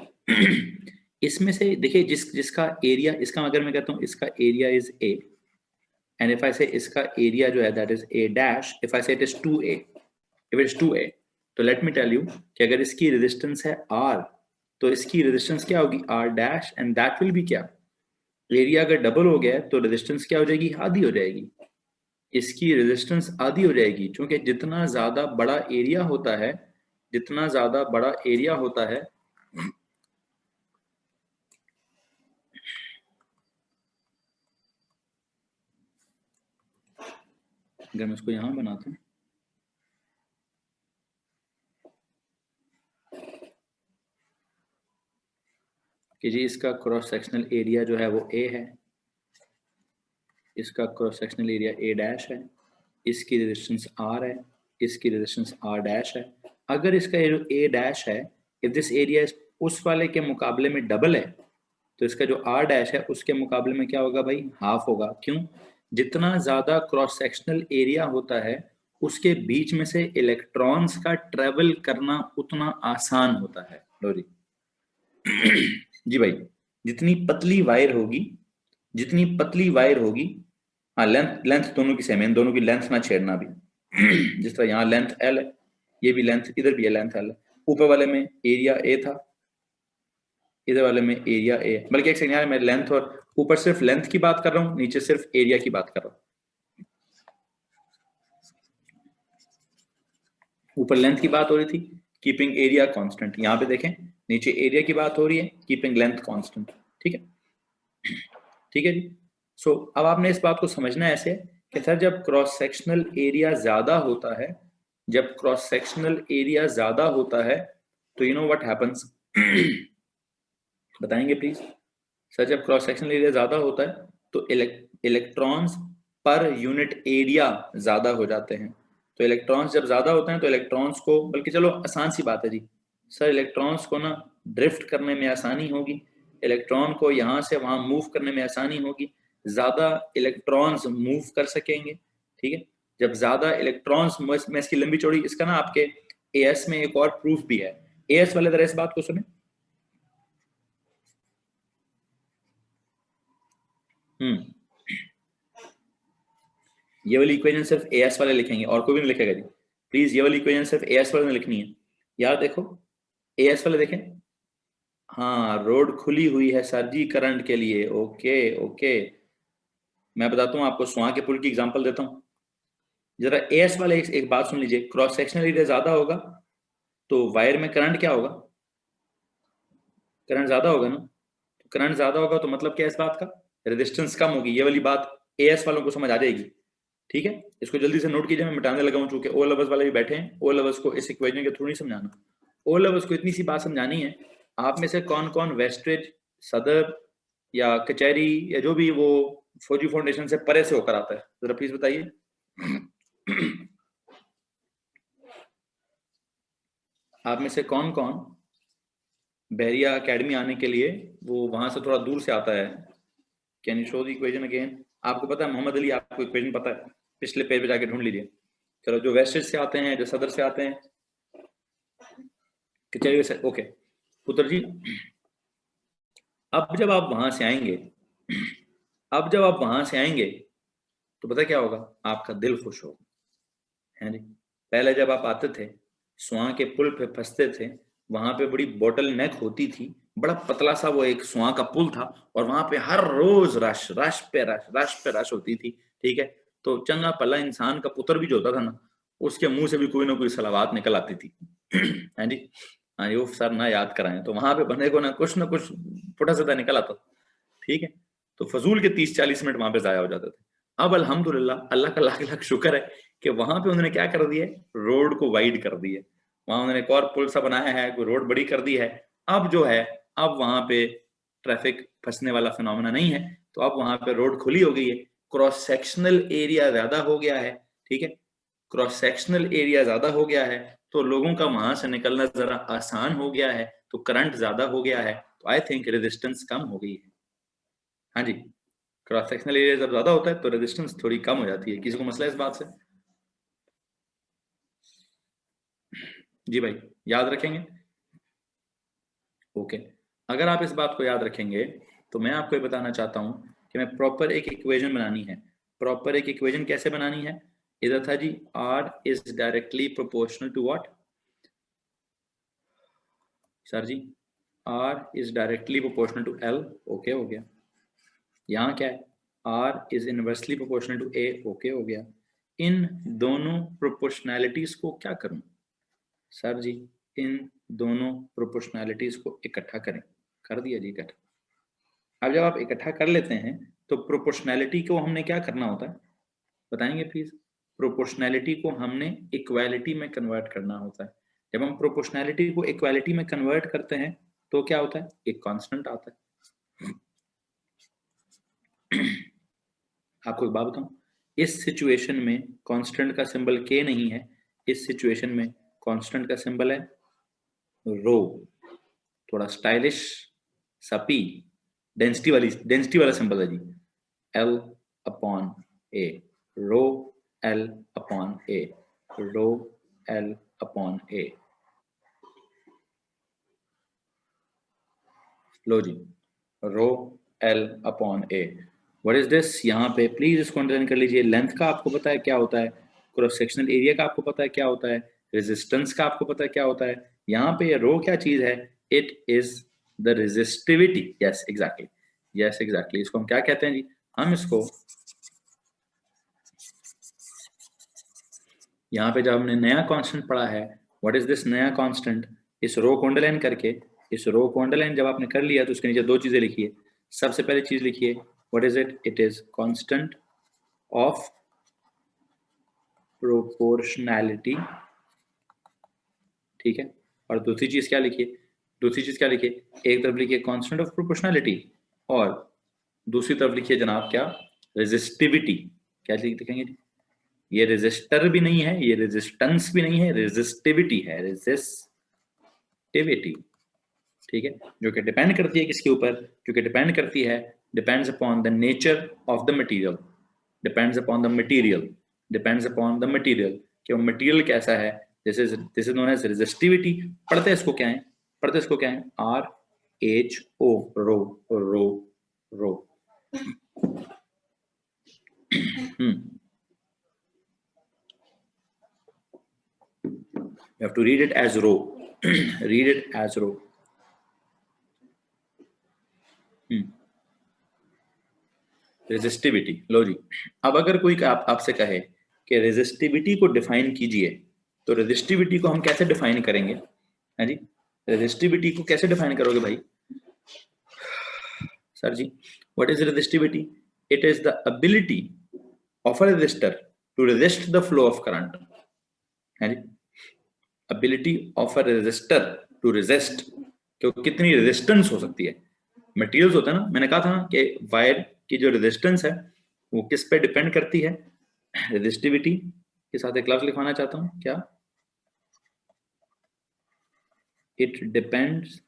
इसमें से देखिए, जिसका एरिया, इसका अगर मैं कहता हूं इसका area is A, and if I say इसका एरिया जो है that is A dash, if I say it is 2A, if it is 2A, तो लेट मी टेल यू कि अगर इसकी रेजिस्टेंस है R, तो इसकी रेजिस्टेंस क्या होगी R dash, and that will be क्या, एरिया अगर डबल हो गया है तो रेजिस्टेंस क्या हो जाएगी, आधी हो जाएगी। इसकी रेजिस्टेंस आधी हो जाएगी, क्योंकि जितना ज्यादा बड़ा एरिया होता है, जितना ज्यादा बड़ा एरिया होता है, अगर मैं इसको यहां बनाता हूं कि जी इसका क्रॉस सेक्शनल एरिया जो है वो A है, इसका cross sectional area A dash है, इसकी रेजिस्टेंस R है, इसकी रेजिस्टेंस R डैश है। अगर इसका A डैश है, इफ दिस एरिया उस वाले के मुकाबले में डबल है, तो इसका जो R डैश है उसके मुकाबले में क्या होगा भाई, हाफ होगा। क्यों? जितना ज्यादा क्रॉस सेक्शनल एरिया होता है उसके बीच में से इलेक्ट्रॉन्स का ट्रेवल करना उतना आसान होता है। लो जी जी भाई, जितनी पतली वायर होगी, जितनी पतली वायर होगी, हाँ लेंथ लेंथ दोनों की सेम है, इन दोनों की लेंथ ना छेड़ना भी। जिस तरह यहाँ लेंथ L है, ये भी लेंथ, इधर भी है लेंथ L है। ऊपर वाले में एरिया A था, इधर वाले में एरिया A, बल्कि एक सेकंड यार, मैं लेंथ और ऊपर सिर्फ लेंथ की बात कर रहा हूँ, नीचे सिर्फ एरिया की बात कर रहा हूँ। ऊपर लेंथ की बात हो रही थी, कीपिंग एरिया कांस्टेंट। यहाँ पे देखें नीचे एरिया की बात हो रही है, कीपिंग लेंथ कांस्टेंट। ठीक है, ठीक है जी। सो अब आपने इस बात को समझना है ऐसे कि सर जब क्रॉस सेक्शनल एरिया ज्यादा होता है, जब क्रॉस सेक्शनल एरिया ज्यादा होता है तो यू नो व्हाट हैपेंस, बताएंगे प्लीज। सर जब क्रॉस सेक्शनल एरिया ज्यादा होता है तो इलेक्ट्रॉन्स पर यूनिट एरिया ज्यादा हो जाते हैं। तो इलेक्ट्रॉन्स जब ज्यादा होते हैं तो इलेक्ट्रॉन्स को, बल्कि चलो आसान सी बात है जी सर, इलेक्ट्रॉन्स को ना ड्रिफ्ट करने में आसानी होगी, इलेक्ट्रॉन को यहाँ से वहां मूव करने में आसानी होगी, ज्यादा इलेक्ट्रॉन्स मूव कर सकेंगे। ठीक है, जब ज्यादा इलेक्ट्रॉन्स, मैं इसकी लंबी चौड़ी, इसका ना आपके एएस में एक और प्रूफ भी है। एएस वाले जरा इस बात को सुने। ये वाली इक्वेशन सिर्फ एएस वाले लिखेंगे और कोई भी नहीं लिखेगा जी, प्लीज ये वाली इक्वेशन सिर्फ एएस वाले ने लिखनी है। यार देखो एएस वाले देखें, हाँ रोड खुली हुई है सर जी करंट के लिए, ओके ओके। मैं बताता हूँ आपको, स्वां के पुल की एग्जांपल देता हूँ। जरा एएस वाले एक बात सुन लीजिए, क्रॉस सेक्शनल एरिया ज्यादा होगा तो वायर में करंट क्या होगा, करंट ज्यादा होगा ना। तो करंट ज्यादा होगा तो मतलब क्या है इस बात का, रेजिस्टेंस कम होगी। ये वाली बात एएस वालों को समझ आ जाएगी। ठीक है, इसको जल्दी से नोट कीजिए, मैं मिटाने लगा हूं, चूंकि ओ लेवल्स वाले भी बैठे हैं। ओ लेवल्स को इस इक्वेशन के थ्रू नहीं समझाना, ओ लेवल्स को इतनी सी बात समझानी है। आप में से कौन कौन वेस्टेज, सदर या कचहरी या जो भी वो फौजी फाउंडेशन से परे से होकर आता है, जरा प्लीज बताइए। आप में से कौन कौन बहरिया एकेडमी आने के लिए वो वहां से थोड़ा दूर से आता है। Can you show the equation again. आपको पता है मोहम्मद अली, आपको इक्वेशन पता है, पिछले पेज पे जाके ढूंढ लीजिए। चलो जो वेस्टेज से आते हैं, जो सदर से आते हैं, कचहरी से, ओके पुत्र जी। अब जब आप वहां से आएंगे, अब जब आप वहां से आएंगे तो पता क्या होगा, आपका दिल खुश होगा, है जी। पहले जब आप आते थे, स्वां के पुल पे फंसते थे, वहां पे बड़ी बोटल नेक होती थी, बड़ा पतला सा वो एक स्वां का पुल था, और वहां पे हर रोज रश रश पे रश, रश पे रश होती थी। ठीक है, तो चंगा भला इंसान का पुत्र भी जो होता था ना, उसके मुंह से भी कोई ना कोई सलावात निकल आती थी। है जी, हाँ ये सर ना याद कराएं, तो वहां पे बंदे को ना कुछ पुटा सीधा निकल आता। ठीक है, तो फजूल के 30-40 मिनट वहां पे जाया हो जाते थे। अब अल्हम्दुलिल्लाह, अल्लाह का लाख लाख शुक्र है कि वहां पे उन्होंने क्या कर दिया है, रोड को वाइड कर दिया है। वहां उन्होंने एक और पुल सा बनाया है, कोई रोड बड़ी कर दी है। अब जो है, अब वहां पे ट्रैफिक फंसने वाला फिनोमेना नहीं है, तो अब वहां पे रोड खुली हो गई है, क्रॉस सेक्शनल एरिया ज्यादा हो गया है। ठीक है, क्रॉस सेक्शनल एरिया ज्यादा हो गया है तो लोगों का वहां से निकलना जरा आसान हो गया है, तो करंट ज्यादा हो गया है, तो आई थिंक रेजिस्टेंस कम हो गई है। हाँ जी, क्रॉस सेक्शनल एरिया जब ज्यादा होता है तो रेजिस्टेंस थोड़ी कम हो जाती है। किसी को मसला है इस बात से? जी भाई, याद रखेंगे। ओके, अगर आप इस बात को याद रखेंगे तो मैं आपको ये बताना चाहता हूं कि मैं प्रॉपर एक इक्वेशन बनानी है। प्रॉपर एक इक्वेशन कैसे बनानी है, इधर था जी, R is directly proportional to what, sir ji R is directly proportional to L, okay हो गया। यहाँ क्या है, R is inversely proportional to A, okay हो गया। इन दोनों प्रोपोर्शनैलिटीज को क्या करूं सर जी, इन दोनों प्रोपोर्शनैलिटीज को इकट्ठा करें। कर दिया जी इकट्ठा। अब जब आप इकट्ठा कर लेते हैं तो प्रोपोर्शनैलिटी को हमने क्या करना होता है, बताएंगे प्लीज। प्रोपोर्शनैलिटी को हमने इक्वालिटी में कन्वर्ट करना होता है। जब हम प्रोपोर्शनैलिटी को इक्वालिटी में कन्वर्ट करते हैं तो क्या होता है, एक कांस्टेंट आता है। आपको एक बात बताऊं, इस सिचुएशन में कांस्टेंट का सिंबल के नहीं है, इस सिचुएशन में कांस्टेंट का सिंबल है रो। थोड़ा स्टाइलिश सा पी, डेंसिटी वाला सिंबल है जी, L upon A, rho L upon A, rho L upon A। लो जी, rho L upon A। What is this, यहाँ पे प्लीज इसको अंडरलाइन कर लीजिए। लेंथ का आपको पता है क्या होता है, क्रॉस सेक्शनल एरिया का आपको पता है क्या होता है, रेजिस्टेंस का आपको पता है क्या होता है। यहाँ पे रो क्या चीज है, it is the resistivity. Yes exactly, yes exactly. इसको हम क्या कहते हैं जी, हम इसको यहाँ पे जब हमने नया कांस्टेंट पढ़ा है, व्हाट इज दिस नया कांस्टेंट, इस रो को अंडरलाइन करके, इस रो को अंडरलाइन जब आपने कर लिया तो उसके नीचे दो चीजें लिखिए। सबसे पहली चीज लिखिए, what is it, it is constant of proportionality, ठीक है। और दूसरी चीज क्या लिखिए, दूसरी चीज क्या लिखिए, एक तरफ लिखिए कांस्टेंट ऑफ प्रोपोर्शनैलिटी और दूसरी तरफ लिखिए जनाब क्या, रेजिस्टिविटी। क्या लिखेंगे, ये रेजिस्टर भी नहीं है, ये रेजिस्टेंस भी नहीं है, रेजिस्टिविटी है, रेजिस्टिविटी, ठीक है। जो कि डिपेंड करती है किसके ऊपर, जो कि डिपेंड करती है, depends upon the nature of the material, depends upon the material, depends upon the material, कि वो मटेरियल कैसा है। This is known as resistivity. पढ़ते इसको क्या है, पढ़ते इसको क्या है, RHO, rho rho rho. You have to read it as rho. Read it as rho. Resistivity. लो जी, अब अगर कोई आपसे कहे कि रेजिस्टिविटी को डिफाइन कीजिए, तो रेजिस्टिविटी को हम कैसे डिफाइन करेंगे, है जी, रेजिस्टिविटी को कैसे डिफाइन करोगे भाई सर जी। What is resistivity, it is the ability of a resistor to resist the flow of current, है जी। Ability of a resistor to resist, कि कितनी रेजिस्टेंस हो सकती है। मटेरियल्स होता है ना, मैंने कहा था ना कि वायर की जो रेजिस्टेंस है वो किस पे डिपेंड करती है, रेजिस्टिविटी के साथ एक लफ्ज लिखवाना चाहता हूं, क्या, इट डिपेंड्स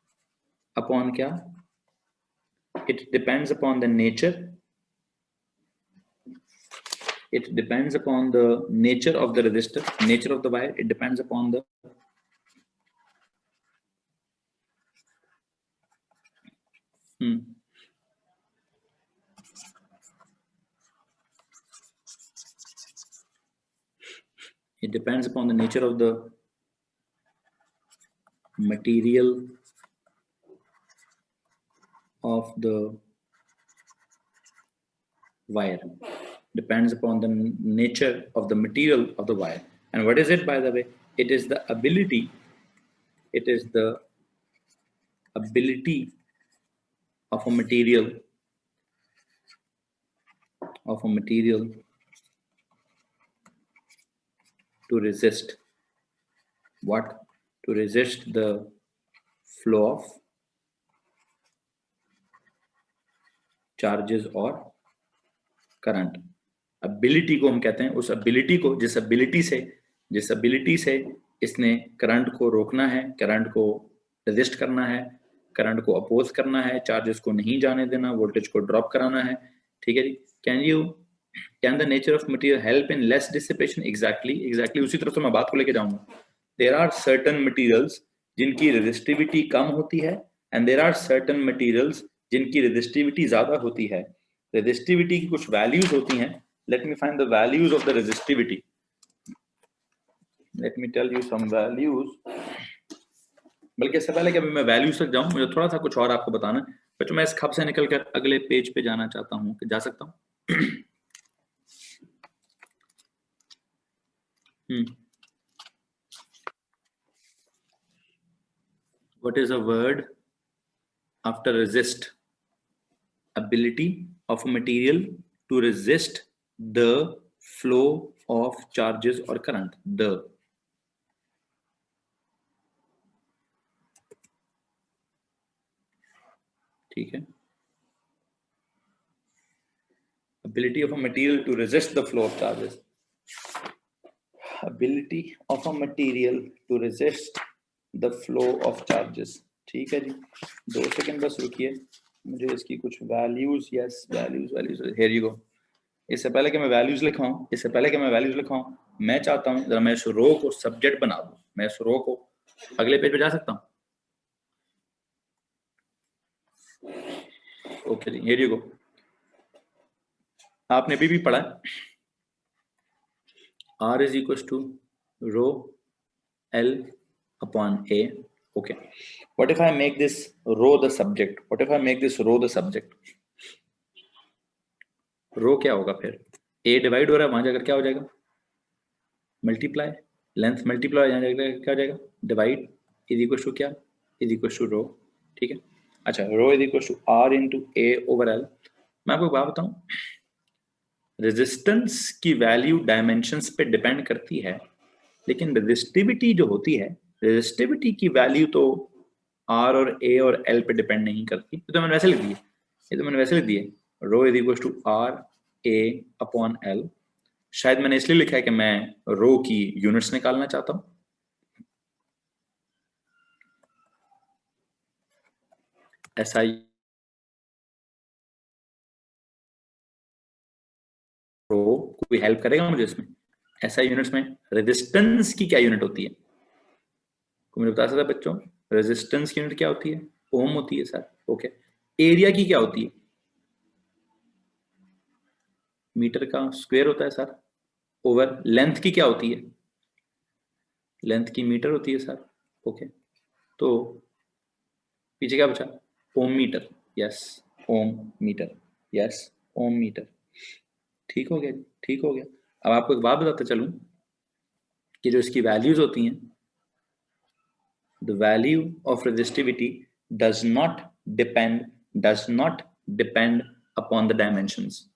अपॉन क्या, it depends upon the nature, it depends upon the nature of the resistor, nature of the wire, it depends upon the it depends upon the nature of the material of the wire, depends upon the nature of the material of the wire. And what is it, by the way, it is the ability, it is the ability of a material, of a material to resist what, to resist the flow of charges और current. Ability को हम कहते हैं उस ability को, जिस ability से इसने करंट को रोकना है, करंट को रेजिस्ट करना है, करंट को अपोज करना है, चार्जेस को नहीं जाने देना, वोल्टेज को ड्रॉप कराना है, ठीक है जी। Can the nature of material help in less dissipation, exactly उसी तरफ से मैं बात को लेके जाऊंगा। देयर आर सर्टेन मटेरियल्स जिनकी रेजिस्टिविटी कम होती है, and there are certain materials जिनकी रेजिस्टिविटी ज्यादा होती है। रेजिस्टिविटी की कुछ वैल्यूज होती हैं, let me find the values of the resistivity, let me tell you some values बल्कि इससे पहले कि अभी मैं वैल्यूज तक जाऊं, मुझे थोड़ा सा कुछ और आपको बताना है। बच्चों मैं इस खब से निकल कर अगले पेज पे जाना चाहता हूं, कि जा सकता हूं? What is a word after resist? Ability of a material to resist the flow of charges or current. The ठीक है, ability of a material to resist the flow of charges. Ability of a material to resist the flow of charges. ठीक है जी, 2 second बस रुकिए, मुझे इसकी कुछ values, yes values values, here you गो। इससे पहले कि मैं वैल्यूज लिखाऊं, मैं चाहता हूं जरा मैं इस रो को सब्जेक्ट बना दूं। मैं इस रो को अगले पेज पे जा सकता हूं? ओके जी, हियर यू गो। आपने अभी भी पढ़ा है R is equals to rho L upon A. Okay. What if I make this rho the subject? रो क्या होगा फिर? A डिवाइड हो रहा है, वहां जाकर क्या हो जाएगा? मल्टीप्लाई, लेंथ मल्टीप्लाई, यहाँ जाकर क्या हो जाएगा? डिवाइड, इज इक्वल टू क्या? Is equal to rho. ठीक है, अच्छा, rho is equal to R into A over L। मैं आपको एक बात बताऊं, रेजिस्टेंस की वैल्यू डायमेंशंस पे डिपेंड करती है, लेकिन रेजिस्टिविटी जो होती है, रेजिस्टिविटी की वैल्यू तो R और A और L पे डिपेंड नहीं करती। ये तो मैंने वैसे लिख दिए, rho is equal to R A upon L। शायद मैंने इसलिए लिखा है कि मैं रो की यूनिट्स निकालना चाहता हूं। ऐसा रो कोई हेल्प करेगा मुझे इसमें? ऐसा यूनिट्स में रेजिस्टेंस की क्या यूनिट होती है? को मुझे बता सकता है बच्चों, रेजिस्टेंस की यूनिट क्या होती है? ओम होती है सर। ओके, एरिया की क्या होती है? मीटर का स्क्वायर होता है सर। ओवर लेंथ की क्या होती है? लेंथ की मीटर होती है सर। ओके, तो पीछे क्या बचा? ओम मीटर। यस, ओम मीटर। यस, ओम मीटर। ठीक हो गया, ठीक हो गया। अब आपको एक बात बताते चलूं कि जो इसकी वैल्यूज होती हैं, the value of resistivity does not depend upon the dimensions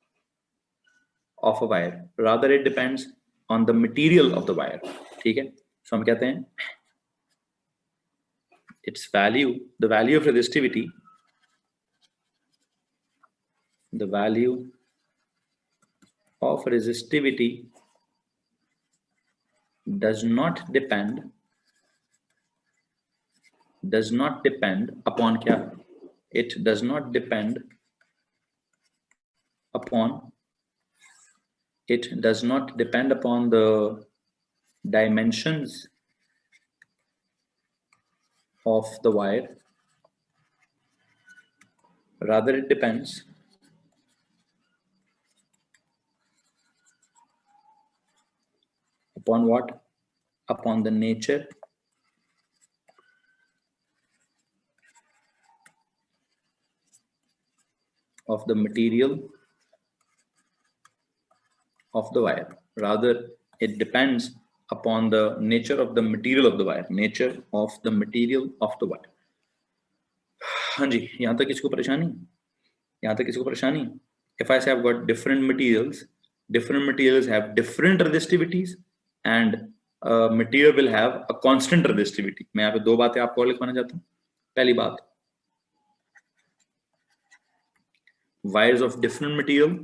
of a wire, rather it depends on the material of the wire। ठीक है, so हम कहते हैं its value, the value of resistivity, the value of resistivity does not depend upon क्या? It does not depend upon the dimensions of the wire, rather it depends upon what? Upon the nature of the material of the wire, rather it depends upon the nature of the material of the wire, nature of the material of the wire। हाँ जी, यहाँ तक किसको परेशानी? If I say I've got different materials have different resistivities, and material will have a constant resistivity। मैं यहाँ पे दो बातें आपको और लिखवाना चाहता हूँ। पहली बात, wires of different material,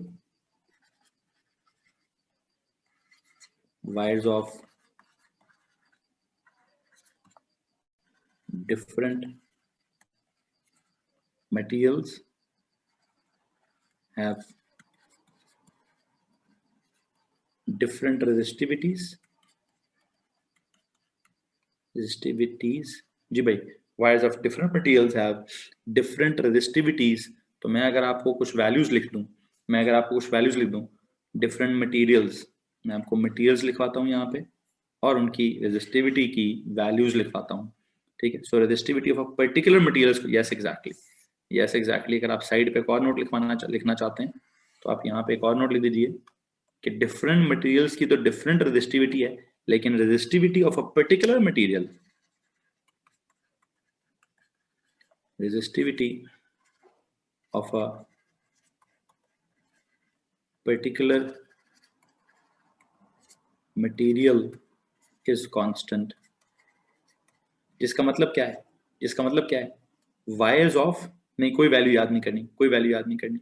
wires of different materials have different resistivities जी भाई, wires of different materials have different resistivities। तो मैं अगर आपको कुछ वैल्यूज लिख दूं, different materials, मैं आपको materials लिखवाता हूं यहाँ पे, और उनकी रेजिस्टिविटी की वैल्यूज लिखवाता हूँ। ठीक है। So resistivity of a particular materials, yes exactly. अगर आप साइड पे एक और नोट लिखना चाहते हैं तो आप यहाँ पे एक और नोट लिख दीजिए कि डिफरेंट मटेरियल्स की तो डिफरेंट रेजिस्टिविटी है, लेकिन resistivity of a particular material, resistivity of a particular material is constant. जिसका मतलब क्या है, वायर्स ऑफ, नहीं कोई वैल्यू याद नहीं करनी,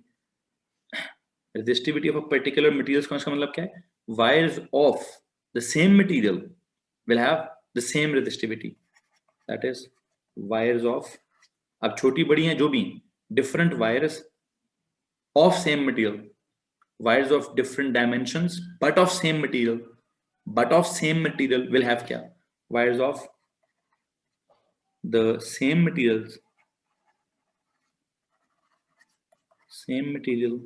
resistivity of a particular material का मतलब क्या है, wires of the same material will have the same resistivity, that is wires of, अब छोटी बड़ी हैं जो भी, different wires of same material, wires of different dimensions but of same material, will have क्या, wires of the same material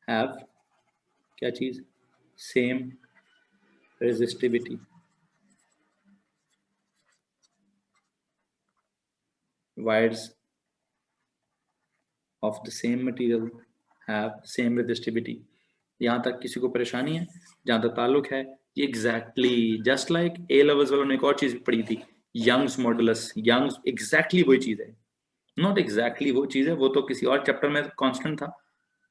have क्या चीज, same resistivity, wires of the same material have same resistivity। यहाँ तक किसी को परेशानी है? जहाँ तक ताल्लुक है, ये exactly just like A levels वालों ने एक और चीज पढ़ी थी, यंग्स मॉडुलस। यंग्स एग्जैक्टली वही चीज है, नॉट एग्जैक्टली वो चीज है, वो तो किसी और चैप्टर में कांस्टेंट था,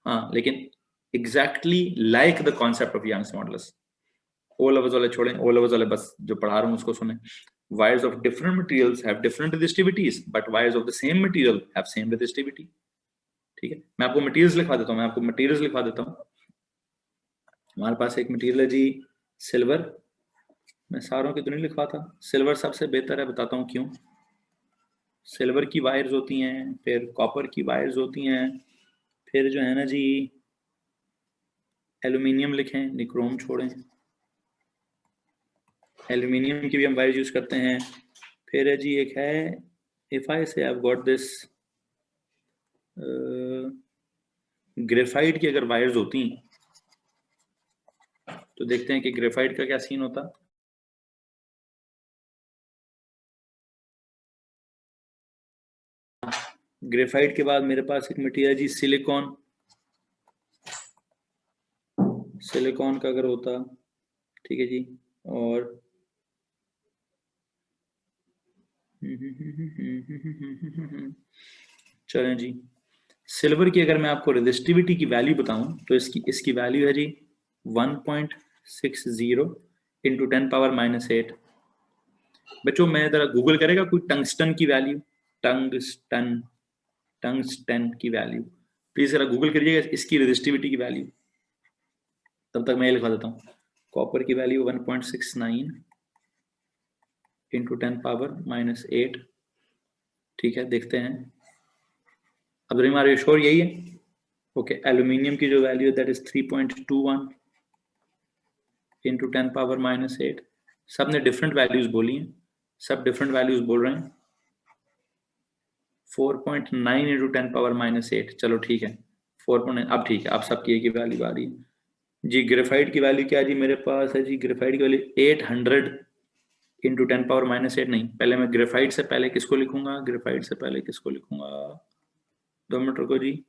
हाँ, लेकिन exactly like the concept of Young's modulus. O levels वाले छोड़ें, ओ लेवल्स वाले बस जो पढ़ा रहा हूँ उसको सुने। Wires of different materials have different resistivities but wires of the same material have same resistivity. ठीक है, मैं आपको मटेरियल्स लिखवा देता हूँ, हमारे पास एक मटेरियल है जी सिल्वर, मैं सारों की तो नहीं लिखवाता, सिल्वर सबसे बेहतर है, बताता हूँ क्यों। सिल्वर की वायर्स होती हैं, फिर कॉपर की वायर्स होती हैं, फिर जो है ना जी एल्यूमिनियम लिखें, निक्रोम छोड़ें, एल्यूमिनियम की भी हम वायर्स यूज करते हैं। फिर है जी एक है, इफ आई से I have got this, graphite की अगर वायर्स होती तो देखते हैं कि ग्रेफाइट का क्या सीन होता। ग्रेफाइट के बाद मेरे पास एक मटेरियल है जी सिलिकॉन, सिलिकॉन का अगर होता, ठीक है जी, और चलें जी, सिल्वर की अगर मैं आपको रेजिस्टिविटी की वैल्यू बताऊं तो इसकी वैल्यू है जी 1.60 इंटू 10⁻⁻8। बच्चों मैं जरा गूगल करेगा कोई टंगस्टन की वैल्यू, टंगस्टन की वैल्यू, प्लीज जरा गूगल करिएगा इसकी रेजिस्टिविटी की वैल्यू। तब तक मैं ये लिखा देता हूँ, कॉपर की वैल्यू 1.69 इंटू 10⁻⁻8। ठीक है, देखते हैं। अब हमारे श्योर यही है, ओके। एल्यूमिनियम की जो वैल्यू है दैट इज 3.21 इंटू 10⁻⁻8। सब ने डिफरेंट वैल्यूज बोली हैं, सब डिफरेंट वैल्यूज बोल रहे हैं। 4.9 इंटू 10⁻⁻8, चलो ठीक है 4.9, अब ठीक है, अब सबकी एक ही वैल्यू आ रही है जी। ग्रेफाइट की वैल्यू क्या है जी, मेरे पास है जी ग्रेफाइट की वैल्यू 800 इंटू 10⁻⁻8। नहीं, पहले मैं ग्रेफाइट से पहले किसको लिखूंगा, 2 मिनट रुको जी।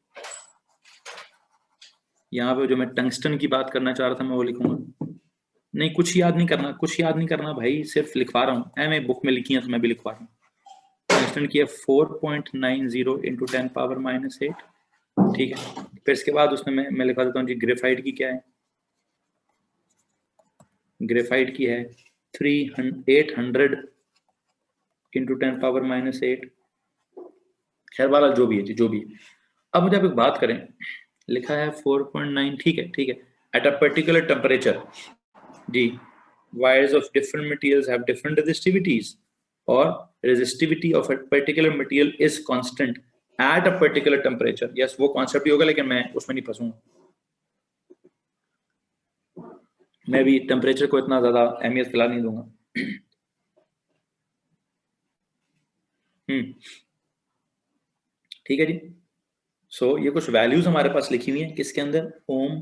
यहाँ पे जो मैं टंगस्टन की बात करना चाह रहा था मैं वो लिखूंगा, नहीं कुछ याद नहीं करना भाई, सिर्फ लिखवा रहा हूँ, मैं बुक में लिखी है तो मैं भी लिखवा रहा हूँ। टंगस्टन की है 4.90 इंटू 10⁻⁻8, ठीक है। फिर इसके बाद उसमें मैं लिखवा देता हूँ जी ग्रेफाइट की क्या है, ग्रेफाइट की है 800 इंटू 10⁻⁻8। खैर वाला जो भी है जी, जो भी है। अब मुझे आप एक बात करें, लिखा है 4.9, ठीक है, एट अ पर्टिकुलर टेम्परेचर जी, wires of different materials have different resistivities, or resistivity of a particular material is constant at a particular temperature। yes, वो कॉन्सेप्ट ही होगा, लेकिन मैं उसमें नहीं फंसूंगा, मैं भी टेम्परेचर को इतना ज्यादा अहमियत फिलहाल नहीं दूंगा। ठीक है जी। सो ये कुछ वैल्यूज हमारे पास लिखी हुई हैं, किसके अंदर, ओम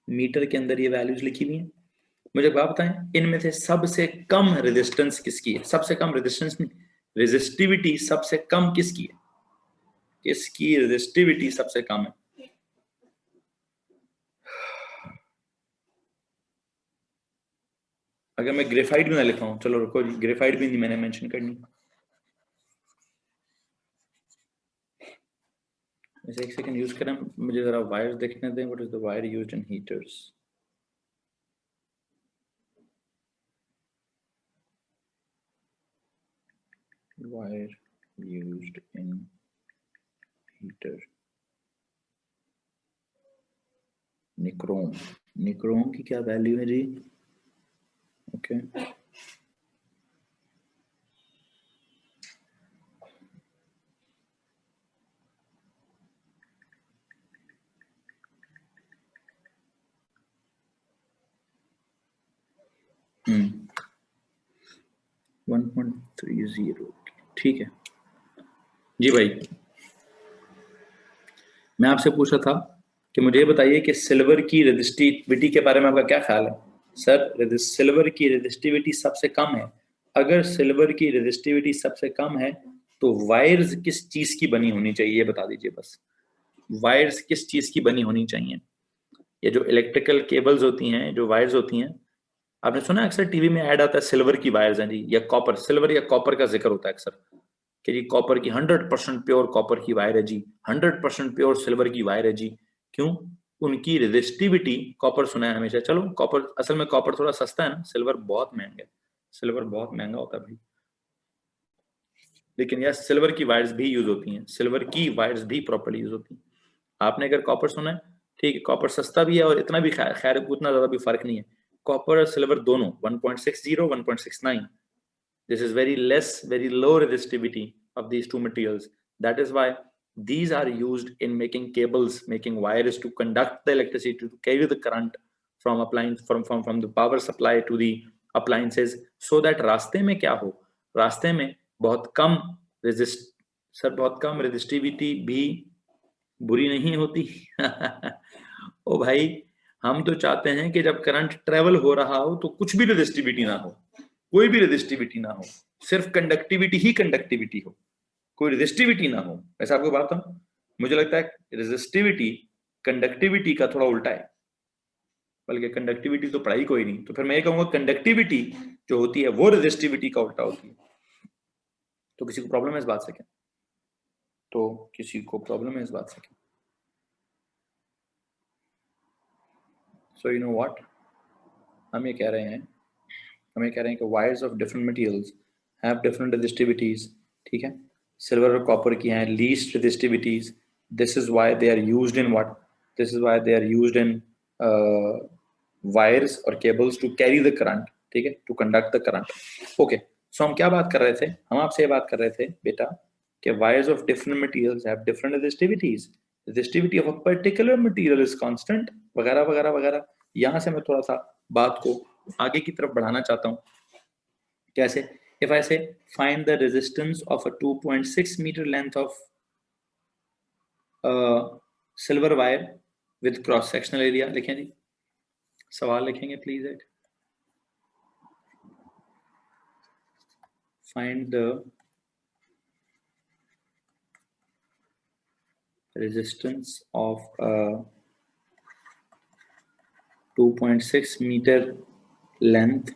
मीटर के अंदर ये वैल्यूज लिखी हुई हैं। मुझे बात बताएं, इनमें से सबसे कम रेजिस्टेंस किसकी है, सबसे कम रेजिस्टेंस रेजिस्टिविटी सबसे कम किसकी है? किसकी रेजिस्टिविटी सबसे कम है? अगर मैं ग्रेफाइट भी ना लिखा हूं, चलो रुको, ग्रेफाइट भी नहीं मैंने मेंशन करनी। वैसे एक सेकंड यूज करें, मुझे जरा वायर्स देखने दें। What is the wire used in heaters? Wire used in heater, nichrome. Nichrome की क्या वैल्यू है जी? ओके हम्म 1.30, ठीक है जी भाई। मैं आपसे पूछा था कि मुझे ये बताइए कि सिल्वर की रेजिस्टिविटी के बारे में आपका क्या ख्याल है? सर सिल्वर की रेजिस्टिविटी सबसे कम है। अगर सिल्वर की रेजिस्टिविटी सबसे कम है तो वायर्स किस चीज की बनी होनी चाहिए, ये बता दीजिए बस। वायर्स किस चीज की बनी होनी चाहिए? ये जो इलेक्ट्रिकल केबल्स होती हैं, जो वायर्स होती हैं, आपने सुना है अक्सर टीवी में ऐड आता है सिल्वर की वायर्स हैं जी, या कॉपर, सिल्वर या कॉपर का जिक्र होता है अक्सर कि जी कॉपर की 100% प्योर कॉपर की वायर है जी, 100% प्योर सिल्वर की वायर है जी। क्यों? उनकी रेजिस्टिविटी, कॉपर सुना है हमेशा, चलो कॉपर, असल में कॉपर थोड़ा सस्ता है ना, सिल्वर बहुत महंगा है। सिल्वर बहुत महंगा होता है भाई, लेकिन यार सिल्वर की वायर्स भी यूज होती हैं, सिल्वर की वायर्स भी प्रॉपर्ली यूज होती हैं। आपने अगर कॉपर सुना है, ठीक है, कॉपर सस्ता भी है और इतना भी खैर उतना ज्यादा भी फर्क नहीं है। कॉपर और सिल्वर दोनों 1.60 1.69, this is very less, very low resistivity of these two materials. That is why these are used in making cables, making wires to conduct the electricity, to carry the current from appliance, from the power supply to the appliances, so that रास्ते में क्या हो, रास्ते में बहुत कम resist, sir बहुत कम resistivity भी बुरी नहीं होती। ओ भाई, हम तो चाहते हैं कि जब करंट ट्रेवल हो रहा हो तो कुछ भी रेजिस्टिविटी ना हो, कोई भी रेजिस्टिविटी ना हो, सिर्फ कंडक्टिविटी ही कंडक्टिविटी हो, कोई रेजिस्टिविटी ना हो। ऐसा आपको बात है, मुझे लगता है रेजिस्टिविटी कंडक्टिविटी का थोड़ा उल्टा है, बल्कि कंडक्टिविटी तो पढ़ाई कोई नहीं, तो फिर मैं ये कहूंगा कंडक्टिविटी जो होती है वो रेजिस्टिविटी का उल्टा होती है। तो किसी को प्रॉब्लम है इस बात से क्या? तो किसी को प्रॉब्लम है इस बात से क्या? सो यू नो व्हाट, हम ये कह रहे हैं, हम ये कह रहे हैं कि wires of different materials have different resistivities, ठीक है। सिल्वर और कॉपर की हैं least resistivities, this is why they are used in what, this is why they are used in wires और cables to carry the current, ठीक है, to conduct the current. Okay, so हम क्या बात कर रहे थे? हम आपसे ये बात कर रहे थे बेटा कि wires of different materials have different resistivities, resistivity of a particular material is constant, वगैरह वगैरह वगैरह। यहां से मैं थोड़ा सा बात को आगे की तरफ बढ़ाना चाहता हूं। कैसे? if I say find the resistance of a 2.6 meter length of silver wire with cross sectional area, लिखें जी, सवाल लिखेंगे प्लीज एक, find the resistance of a 2.6 meter length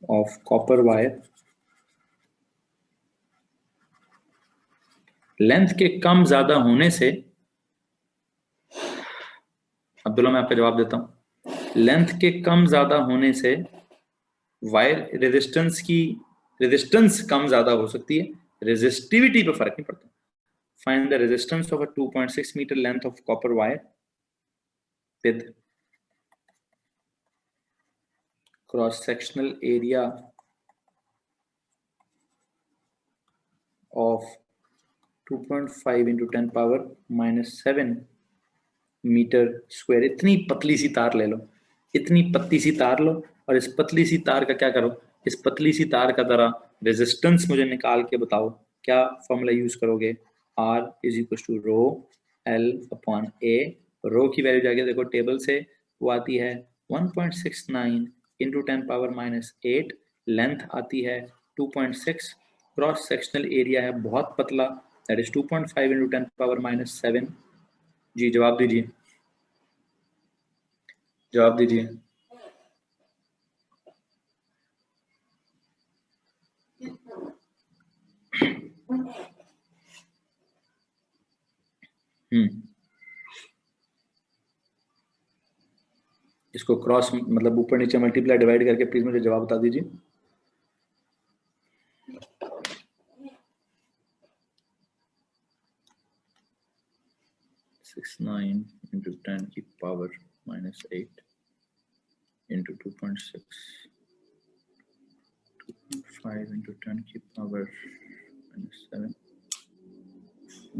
of copper wire, length के कम ज्यादा होने से, अब्दुल्ला मैं आपका जवाब देता हूं, लेंथ के कम ज्यादा होने से वायर रेजिस्टेंस की, रेजिस्टेंस कम ज्यादा हो सकती है, रेजिस्टिविटी पे फर्क नहीं पड़ता। Find the resistance of a 2.6 metre length of copper wire with cross sectional area of 2.5 into 10 power -7 metre square. इतनी पतली सी तार ले लो, इतनी पतली सी तार लो, और इस पतली सी तार का क्या करो, इस पतली सी तार का जरा रेजिस्टेंस मुझे निकाल के बताओ, क्या फॉर्मूला यूज करोगे? R is equal to rho L upon A। Rho की वैल्यू जाके देखो टेबल से, वो आती है 1.69 इंटू 10 पावर -8 लेंथ आती है 2.6, क्रॉस सेक्शनल एरिया है बहुत पतला, दैट इज 2.5 इंटू 10⁻⁷। जी जवाब दीजिए, जवाब दीजिए। इसको क्रॉस मतलब ऊपर नीचे मल्टीप्लाई डिवाइड करके प्लीज मुझे जवाब बता दीजिए। Six 9 into 10⁻⁸ into 2.6, 2.5 into 10⁻⁷।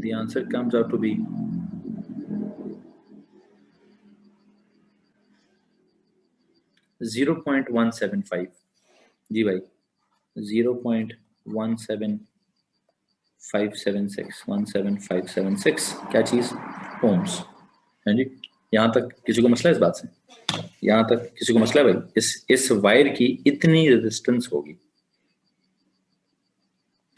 The answer comes out to be 0.175। जी भाई 0.17576 क्या चीज? ओम्स। है जी। यहाँ तक किसी को मसला है इस बात से? यहाँ तक किसी को मसला है भाई? इस वायर की इतनी रेजिस्टेंस होगी।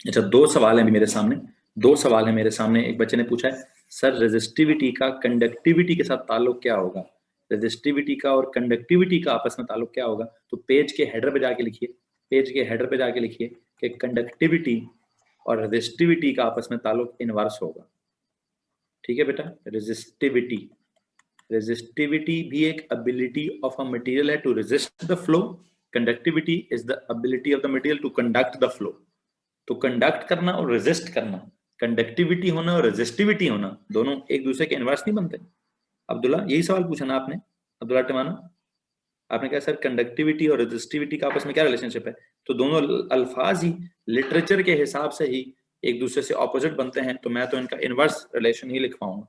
अच्छा दो सवाल हैं मेरे सामने, दो सवाल है मेरे सामने। एक बच्चे ने पूछा है सर रेजिस्टिविटी का कंडक्टिविटी के साथ ताल्लुक क्या होगा? रेजिस्टिविटी का और कंडक्टिविटी का आपस में ताल्लुक क्या होगा? तो पेज के हेडर पे जाके लिखिए, पेज के हेडर पे जाके लिखिए कि कंडक्टिविटी और रेजिस्टिविटी का आपस में ताल्लुक इनवर्स होगा। ठीक है बेटा, रेजिस्टिविटी, रेजिस्टिविटी भी एक एबिलिटी ऑफ अ मटेरियल है to resist the flow, conductivity is the ability of the material to conduct the flow. तो कंडक्ट करना और रेजिस्ट करना, कंडक्टिविटी होना और रेजिस्टिविटी होना, दोनों एक दूसरे के इनवर्स नहीं बनते। अब्दुल्ला यही सवाल पूछा ना आपने, अब्दुल्ला टिमाना, आपने कहा सर कंडक्टिविटी और रेजिस्टिविटी का आपस में क्या रिलेशनशिप है? तो दोनों अल्फाज ही लिटरेचर के हिसाब से ही एक दूसरे से ऑपोजिट बनते हैं, तो मैं तो इनका इनवर्स रिलेशन ही लिखवाऊंगा,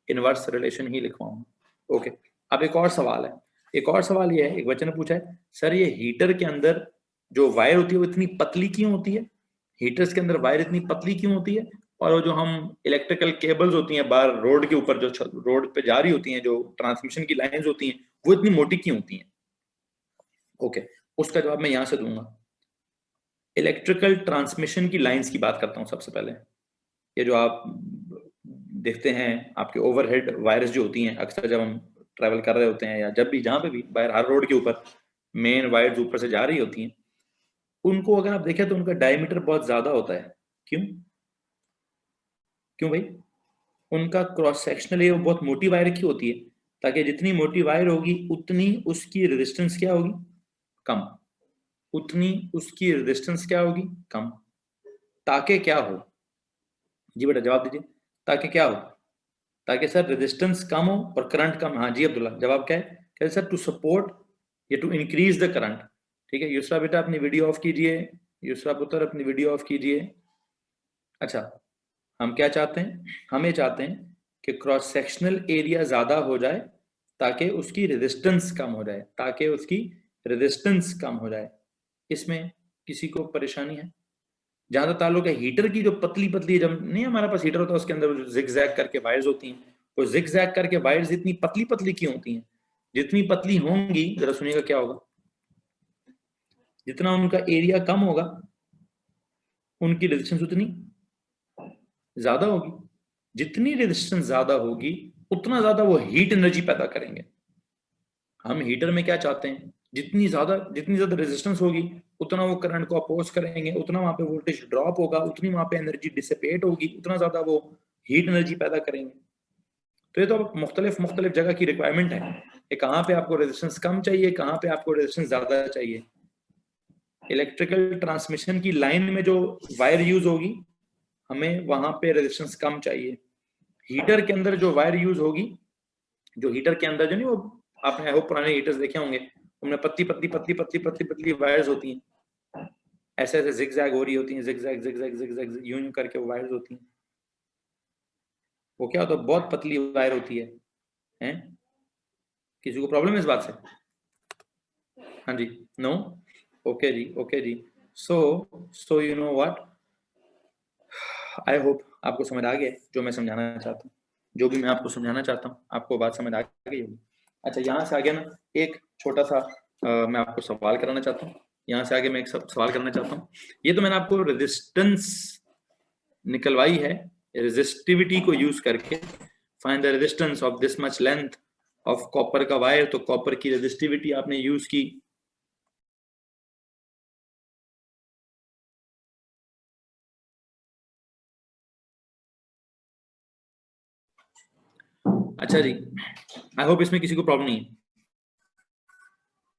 इनवर्स रिलेशन ही लिखवाऊंगा। ओके, अब एक और सवाल है, एक और सवाल ये है, एक बच्चे ने पूछा है सर ये हीटर के अंदर जो वायर होती है वो इतनी पतली क्यों होती है? हीटर्स के अंदर वायर इतनी पतली क्यों होती है? और वो जो हम इलेक्ट्रिकल केबल्स होती हैं बाहर रोड के ऊपर, जो रोड पे जा रही होती हैं, जो ट्रांसमिशन की लाइंस होती हैं, वो इतनी मोटी क्यों होती हैं? ओके, उसका जवाब मैं यहां से दूंगा। इलेक्ट्रिकल ट्रांसमिशन की लाइंस की बात करता हूं सबसे पहले। ये जो आप देखते हैं आपके ओवरहेड वायर्स जो होती हैं, अक्सर जब हम ट्रैवल कर रहे होते हैं या जब भी जहां पे भी बाहर हर रोड के ऊपर मेन वायर्स ऊपर से जा रही होती हैं, उनको अगर आप देखें तो उनका डायमीटर बहुत ज्यादा होता है। क्यों? क्यों भाई? उनका क्रॉस सेक्शनल एरिया बहुत मोटी वायर की होती है, ताकि जितनी मोटी वायर होगी उतनी उसकी रेजिस्टेंस क्या होगी? कम। उतनी उसकी रेजिस्टेंस क्या होगी? कम। ताकि क्या हो? जी बेटा जवाब दीजिए, ताकि क्या हो? ताकि सर रेजिस्टेंस कम हो और करंट कम। हाँ जी अब्दुल्ला, जवाब क्या है? कहते सर टू सपोर्ट या टू इंक्रीज द करंट। ठीक है युसरा बेटा अपनी वीडियो ऑफ कीजिए, युसरा पुत्र अपनी वीडियो ऑफ कीजिए। अच्छा, हम क्या चाहते हैं? हम ये चाहते हैं कि क्रॉस सेक्शनल एरिया ज्यादा हो जाए ताकि उसकी रेजिस्टेंस कम हो जाए, ताकि उसकी रेजिस्टेंस कम हो जाए। इसमें किसी को परेशानी है? जहां तक ताल्लुक है हीटर की, जो पतली पतली, जब नहीं हमारे पास हीटर होता है उसके अंदर जिग जैग करके वायर्स होती हैं, वो जिग जैग करके वायर्स इतनी पतली पतली क्यों होती हैं? जितनी पतली होंगी, जरा सुनिएगा क्या होगा, जितना उनका एरिया कम होगा उनकी रेजिस्टेंस उतनी ज्यादा होगी। जितनी रेजिस्टेंस ज्यादा होगी उतना ज्यादा वो हीट एनर्जी पैदा करेंगे। हम हीटर में क्या चाहते हैं? जितनी ज्यादा रेजिस्टेंस होगी उतना वो करंट को अपोज करेंगे, उतना वहां पे वोल्टेज ड्रॉप होगा, उतनी वहां पे एनर्जी डिसिपेट होगी, उतना ज्यादा वो हीट एनर्जी पैदा करेंगे। तो ये तो मुख्तलिफ मुख्तलिफ जगह की रिक्वायरमेंट है कि कहाँ पे आपको रेजिस्टेंस कम चाहिए, कहाँ पे आपको रेजिस्टेंस ज्यादा चाहिए। इलेक्ट्रिकल ट्रांसमिशन की लाइन में जो वायर यूज होगी हमें वहां पे रेजिस्टेंस कम चाहिए। हीटर के अंदर जो वायर यूज होगी, जो हीटर के अंदर जो नहीं, वो आपने आई होप पुराने हीटर्स देखे होंगे, उनमें पतली पतली पतली पतली पतली पतली वायर्स होती हैं, ऐसे ऐसे जिग जैग हो रही होती हैं, zig zag zig zag zig zag यूं यूं करके वो वायर्स होती हैं। वो क्या होता है? बहुत पतली वायर होती है, हैं? किसी को प्रॉब्लम है इस बात से? हाँ जी, नो, ओके जी, ओके जी। So you know what, I hope आपको समझ आ गया जो मैं समझाना चाहता हूँ, जो भी मैं आपको समझाना चाहता हूँ आपको बात समझ आ गई होगी। अच्छा यहाँ से आ गया ना, एक छोटा सा मैं आपको सवाल कराना चाहता हूँ। यहां से आगे मैं एक सवाल करना चाहता हूँ। ये तो मैंने आपको रेजिस्टेंस निकलवाई है, रेजिस्टिविटी को यूज करके find the resistance of this much length of copper का वायर। तो कॉपर की रेजिस्टिविटी आपने यूज की। अच्छा जी, आई होप इसमें किसी को प्रॉब्लम नहीं है।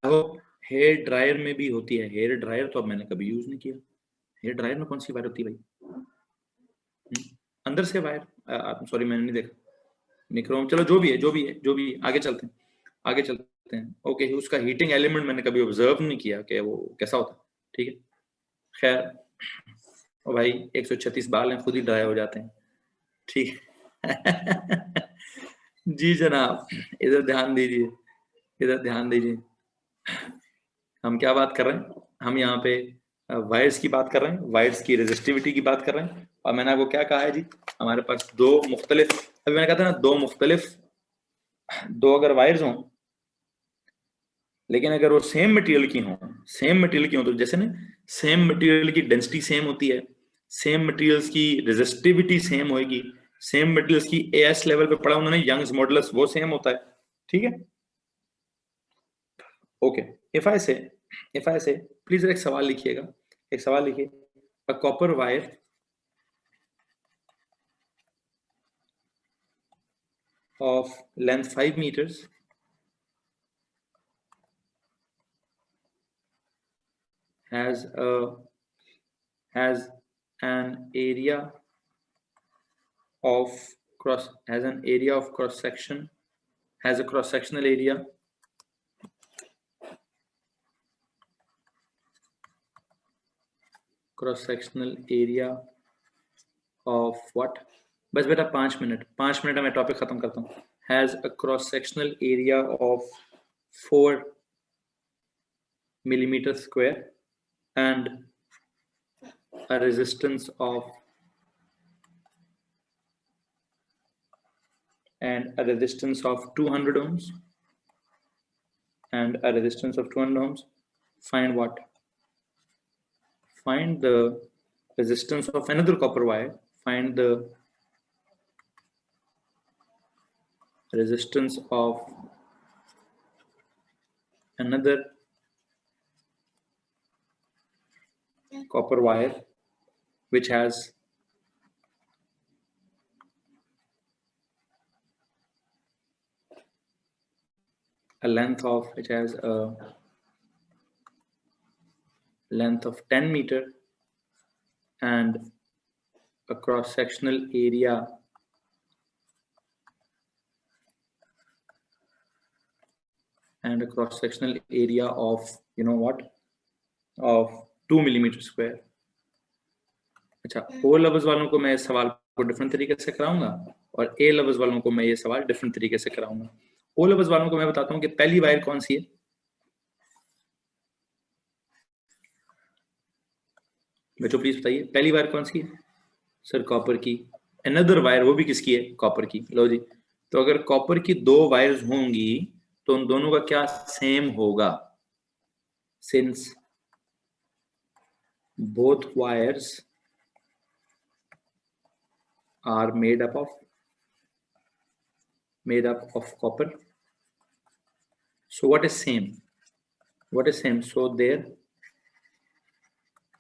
आई होप हेयर ड्रायर में भी होती है। हेयर ड्रायर तो अब मैंने कभी यूज नहीं किया। हेयर ड्रायर में कौन सी वायर होती है भाई? अंदर से वायर, सॉरी मैंने नहीं देखा। निक्रोम, चलो जो भी है, जो भी है, जो भी है, आगे चलते हैं, आगे चलते हैं। ओके, उसका हीटिंग एलिमेंट मैंने कभी ऑब्जर्व नहीं किया कि वो कैसा होता है। ठीक है, खैर। और भाई 136 बाल हैं, खुद ही ड्राई हो जाते हैं। ठीक है। जी जनाब, इधर ध्यान दीजिए, इधर ध्यान दीजिए। हम क्या बात कर रहे हैं? हम यहाँ पे वायर्स की बात कर रहे हैं, वायर्स की रेजिस्टिविटी की बात कर रहे हैं। और मैंने आपको क्या कहा है जी, हमारे पास दो मुख्तलिफ, अभी मैंने कहा था ना, दो अगर वायर्स हों, लेकिन अगर वो सेम मटेरियल की हों, सेम मटेरियल की हों, तो जैसे ना सेम मटेरियल की डेंसिटी सेम होती है, सेम मटेरियल्स की रेजिस्टिविटी सेम होगी, सेम मटेरियल्स की एएस लेवल पे पढ़ा उन्होंने, यंग्स मॉडुलस, वो सेम होता है। ठीक है, ओके। इफ आई से प्लीज एक सवाल लिखिएगा, एक सवाल लिखिए। A copper wire of length 5 meters has an area of cross section, has a cross sectional area of what? बस बेटा 5 मिनट में टॉपिक खत्म करता हूँ। has a cross sectional area of 4 millimeter square and a resistance of 200 ohms, find what? Find the resistance of another copper wire. Find the resistance of another copper wire which has a length of 10 meter and a cross-sectional area of, you know what, of 2 millimeter square. अच्छा, ओ लफ्ज वालों को मैं इस सवाल को different तरीके से कराऊंगा और ए लफ्ज वालों को मैं ये सवाल डिफरेंट तरीके से कराऊंगा। ओ लफ्ज वालों को मैं बताता हूँ कि पहली वायर कौन सी है। बच्चों प्लीज बताइए, पहली वायर कौन सी है? सर कॉपर की। अनदर वायर, वो भी किसकी है? कॉपर की। लो जी, तो अगर कॉपर की दो वायर्स होंगी तो उन दोनों का क्या सेम होगा? Since both wires are made up of copper, so what is same? So their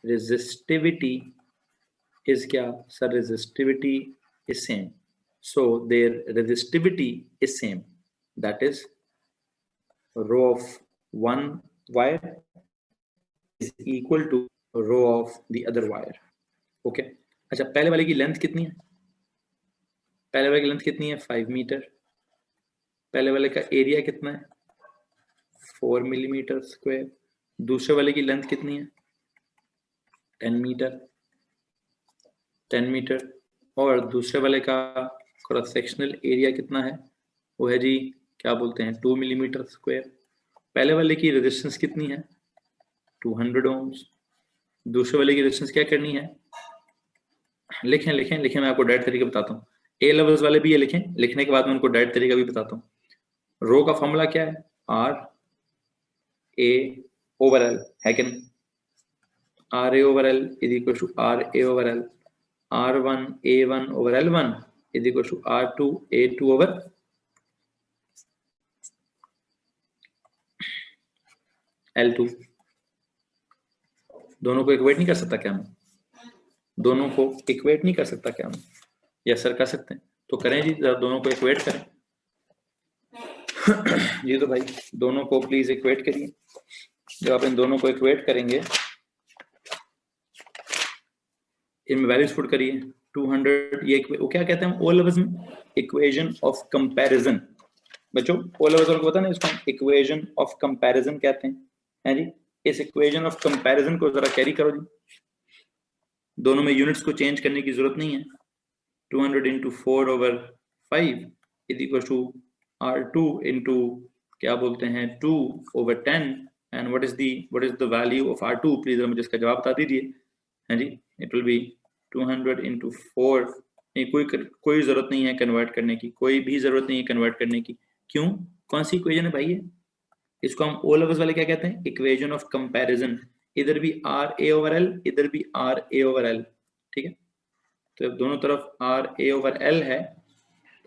resistivity is kya? Sir, resistivity is same, so their resistivity is same, that is rho of one wire is equal to rho of the other wire. Okay, अच्छा, पहले वाले की length कितनी है? पहले वाले की length कितनी है? 5 मीटर। पहले वाले का एरिया कितना है? 4 मिलीमीटर स्क्वायर। दूसरे वाले की लेंथ कितनी है? 10 मीटर। 10 मीटर। और दूसरे वाले का क्रॉस सेक्शनल एरिया कितना है? वो है जी, क्या बोलते हैं, 2 मिलीमीटर स्क्वायर। पहले वाले की रेजिस्टेंस कितनी है? 200 ओम्स। दूसरे वाले की रेजिस्टेंस क्या करनी है? लिखें लिखें लिखें, मैं आपको डायरेक्ट तरीका बताता हूँ। ए लेवल्स वाले भी ये लिखें, लिखने के बाद मैं उनको डायरेक्ट तरीका भी बताता हूँ। रो का फॉर्मूला क्या है? आर ए ओवर एल है कि नहीं? R A over L is equal to R A over L, R1 A1 over L1 is equal to R2 A2 over L2। दोनों को इक्वेट नहीं कर सकता क्या मैं? दोनों को इक्वेट नहीं कर सकता क्या मैं? यस सर कर सकते हैं। तो करें जी, जरा दोनों को इक्वेट करें। जी तो भाई दोनों को प्लीज इक्वेट करिए। जब आप इन दोनों को इक्वेट करेंगे, इनमें वैल्यूज पुट करिए। 200 ये वो क्या कहते हैं ओ लेवल्स में? Equation of comparison. बच्चों ओ लेवल्स को पता ना, इसको इक्वेशन ऑफ कंपैरिजन कहते हैं जी। इस इक्वेशन ऑफ कंपैरिजन को जरा कैरी करो जी। दोनों में यूनिट्स को चेंज करने की जरूरत नहीं है। 200 into 4 over 5 is equal to R2 into क्या बोलते हैं 2 over 10 and what is the value of R2? Please मुझे इसका जवाब बता दीजिए। है जी, it will be 200 into 4। नहीं, कोई जरूरत नहीं है कन्वर्ट करने की, कोई भी जरूरत नहीं है कन्वर्ट करने की। क्यों? कौन सी इक्वेशन है भाई ये? इसको हम ओ लेवल्स वाले क्या कहते हैं? Equation of comparison. इधर भी आर ए ओवर एल, इधर भी आर ए ओवर एल। ठीक है, तो दोनों तरफ आर ए ओवर एल है,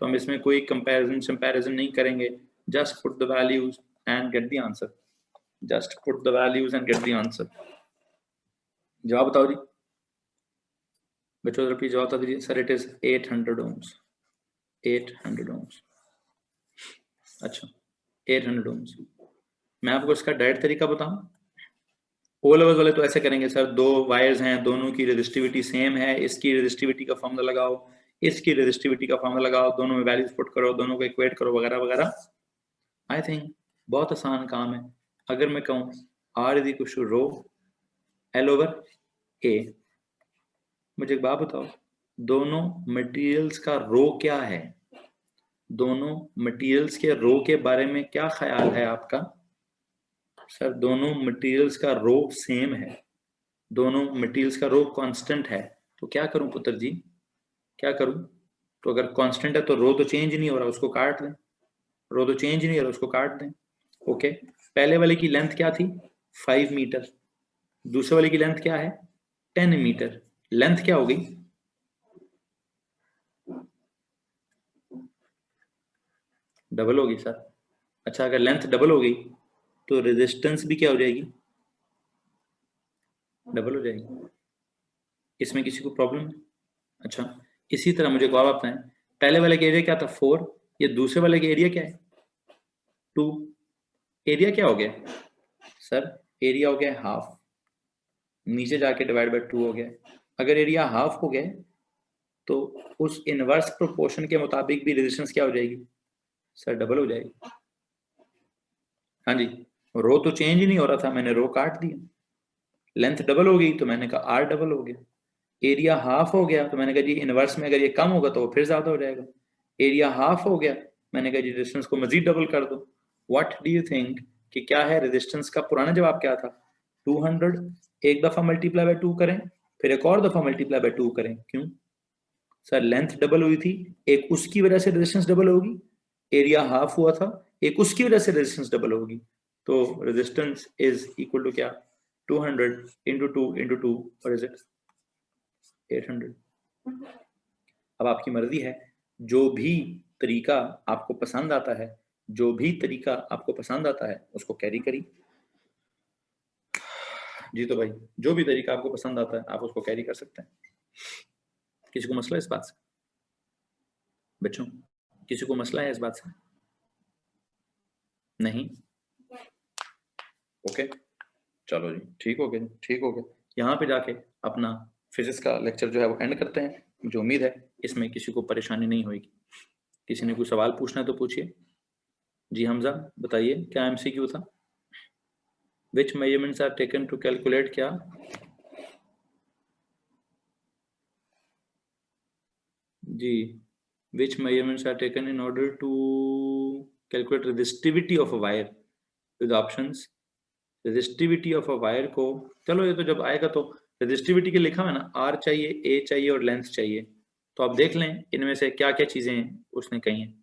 तो हम इसमें कोई कंपैरिजन नहीं करेंगे। Just put the values and get the answer. Just put the values and get the answer. जवाब बताओ जी बच्चों, प्लीज जवाब बता दीजिए। Sir it is 800 ohms। 800 ohms। अच्छा 800 ohms। मैं आपको इसका डायरेक्ट तरीका बताऊं? ओ लेवल वाले तो ऐसे करेंगे सर, दो वायर्स हैं, दोनों की रेजिस्टिविटी सेम है, इसकी रेजिस्टिविटी का फॉर्मूला लगाओ, इसकी रेजिस्टिविटी का फॉर्मूला लगाओ, दोनों में वैल्यूज पुट करो, दोनों को इक्वेट करो, वगैरह वगैरह। आई थिंक बहुत आसान काम है। अगर मैं कहूँ R is equal to rho L over A, मुझे एक बात बताओ, दोनों मटेरियल्स का रो क्या है? दोनों मटेरियल्स के रो के बारे में क्या ख्याल है आपका? सर दोनों मटेरियल्स का रो सेम है, दोनों मटेरियल्स का रो कांस्टेंट है, तो क्या करूं पुत्र जी, क्या करूं? तो अगर कांस्टेंट है तो रो तो चेंज नहीं हो रहा, उसको काट दें। रो तो चेंज नहीं हो रहा, उसको काट दें। ओके, पहले वाले की लेंथ क्या थी? 5 मीटर। दूसरे वाले की लेंथ क्या है? 10 मीटर। लेंथ क्या हो गई? डबल होगी सर। अच्छा, अगर लेंथ डबल हो गई तो रेजिस्टेंस भी क्या हो जाएगी? डबल हो जाएगी। इसमें किसी को प्रॉब्लम? अच्छा, इसी तरह मुझे को आप बताएं, पहले वाले का एरिया क्या था? 4, ये दूसरे वाले का एरिया क्या है? 2। एरिया क्या हो गया सर? एरिया हो गया हाफ, नीचे जाके डिवाइड बाय 2 हो गया। अगर एरिया हाफ हो गया तो उस इनवर्स प्रोपोर्शन के मुताबिक भी रेजिस्टेंस क्या हो जाएगी सर? डबल हो जाएगी। हाँ जी, रो तो चेंज ही नहीं हो रहा था, मैंने रो काट दिया। लेंथ डबल हो गई तो मैंने कहा आर डबल हो गया। एरिया हाफ हो गया तो मैंने कहा जी इनवर्स में अगर ये कम होगा तो वो फिर ज्यादा हो जाएगा। एरिया हाफ हो गया, मैंने कहा जी रेजिस्टेंस को मजीद डबल कर दो। व्हाट डू यू थिंक कि क्या है रेजिस्टेंस का पुराना जवाब क्या था? 200 एक दफा मल्टीप्लाई बाय 2 करें, फिर एक और दफा मल्टीप्लाई बाय 2 करें। क्यों सर? लेंथ डबल हुई थी, एक उसकी वजह से रेजिस्टेंस डबल होगी, एरिया हाफ हुआ था, एक उसकी वजह से रेजिस्टेंस डबल होगी। तो रेजिस्टेंस इज इक्वल टू क्या? 200 into 2 into 2, what is it? 800। अब आपकी मर्जी है, जो भी तरीका आपको पसंद आता है, जो भी तरीका आपको पसंद आता है उसको कैरी करिए। जी तो भाई जो भी तरीका आपको पसंद आता है आप उसको कैरी कर सकते हैं। किसी को मसला है इस बात से? बच्चों किसी को मसला है इस बात से? नहीं? ओके चलो जी, ठीक हो गया, ठीक हो गया। यहाँ पे जाके अपना फिजिक्स का लेक्चर जो है वो एंड करते हैं। मुझे उम्मीद है इसमें किसी को परेशानी नहीं होगी। किसी ने कोई सवाल पूछना है तो पूछिए। जी हमजा बताइए, क्या एमसीक्यू था? Which measurements are taken to calculate क्या? जी, which measurements are taken in order to calculate resistivity of a wire with options? Resistivity of a wire को, चलो ये तो जब आएगा तो रेजिस्टिविटी के लिखा है ना, आर चाहिए, ए चाहिए और लेंथ चाहिए। तो आप देख लें इनमें से क्या क्या चीजें उसने कही हैं।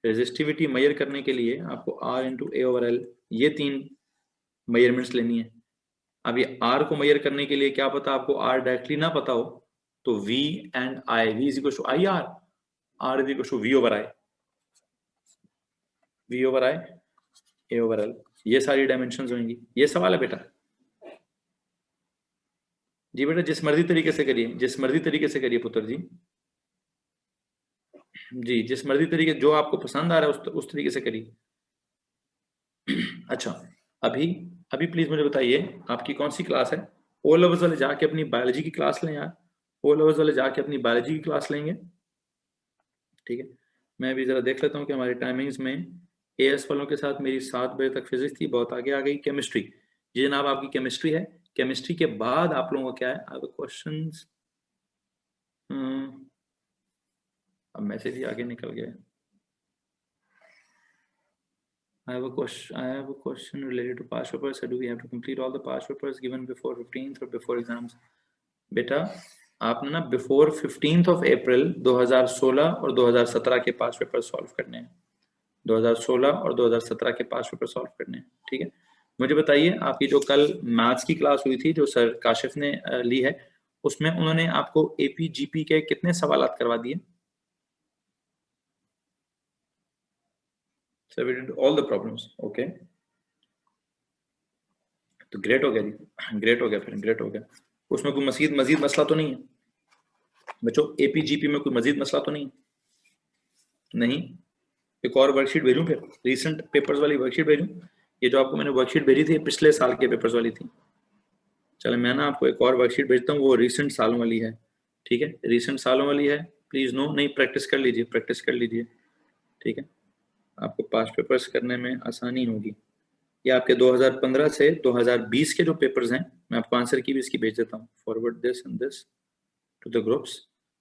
रेजिस्टिविटी मेजर करने के लिए आपको R into A over L, ये 3 मेजरमेंट्स लेनी है। अब ये R को मेजर करने के लिए क्या पता आपको R डायरेक्टली ना पता हो तो V and I, V is equal to I R, R is equal to V over I, V over I, A over L, ये सारी डायमेंशंस होंगी। ये सवाल है बेटा? जी बेटा जिस मर्जी तरीके से करिए, जिस मर्जी तरीके से करिए पुत्र जी, जी जिस मर्जी तरीके, जो आपको पसंद आ रहा है उस तरीके से करिए। अच्छा अभी अभी प्लीज मुझे बताइए आपकी कौन सी क्लास है? ओ लेवल्स वाले जाके अपनी बायोलॉजी की क्लास लें यार, ओ लेवल्स वाले जाके अपनी बायोलॉजी की क्लास लेंगे, ठीक है। मैं भी जरा देख लेता हूँ कि हमारी टाइमिंग्स में एएस वालों के साथ मेरी 7 बजे तक फिजिक्स थी, बहुत आगे आ गई केमिस्ट्री। जी जनाब आपकी केमिस्ट्री है, केमिस्ट्री के बाद आप लोगों का क्या है? अब क्वेश्चंस, अब मैसेज ही आगे निकल गया। I have a question related to past papers. So do we have to complete all the past papers given before 15th or before exams? बेटा आपने ना बिफोर 15th ऑफ अप्रैल 2016 और 2017 के पास पेपर सॉल्व करने हैं, 2016 और 2017 के पास पेपर सॉल्व करने हैं, ठीक है। मुझे बताइए आपकी जो कल मैथ्स की क्लास हुई थी जो सर काशिफ ने ली है, उसमें उन्होंने आपको एपी जीपी के कितने सवाल करवा दिए? So we did all the problems, okay. तो ग्रेट हो गया जी, ग्रेट हो गया, फिर ग्रेट हो गया। उसमें कोई मजीद मसला तो नहीं है बच्चों? एपीजीपी में कोई मजीद मसला तो नहीं? नहीं। एक और वर्कशीट भेजूं फिर, रीसेंट पेपर्स वाली वर्कशीट भेजूं? ये जो आपको मैंने वर्कशीट भेजी थी पिछले साल के पेपर्स वाली थी। चलो मैं ना आपको एक और वर्कशीट भेजता हूँ, वो रिसेंट सालों वाली है, ठीक है। रिसेंट सालों वाली है, प्लीज नो, नहीं प्रैक्टिस कर लीजिए, प्रैक्टिस कर लीजिए, ठीक है। आपको पास्ट पेपर्स करने में आसानी होगी। ये आपके 2015 से 2020 के जो पेपर्स हैं, मैं आपको आंसर की भी इसकी भेज देता हूँ, forward this and this to the groups,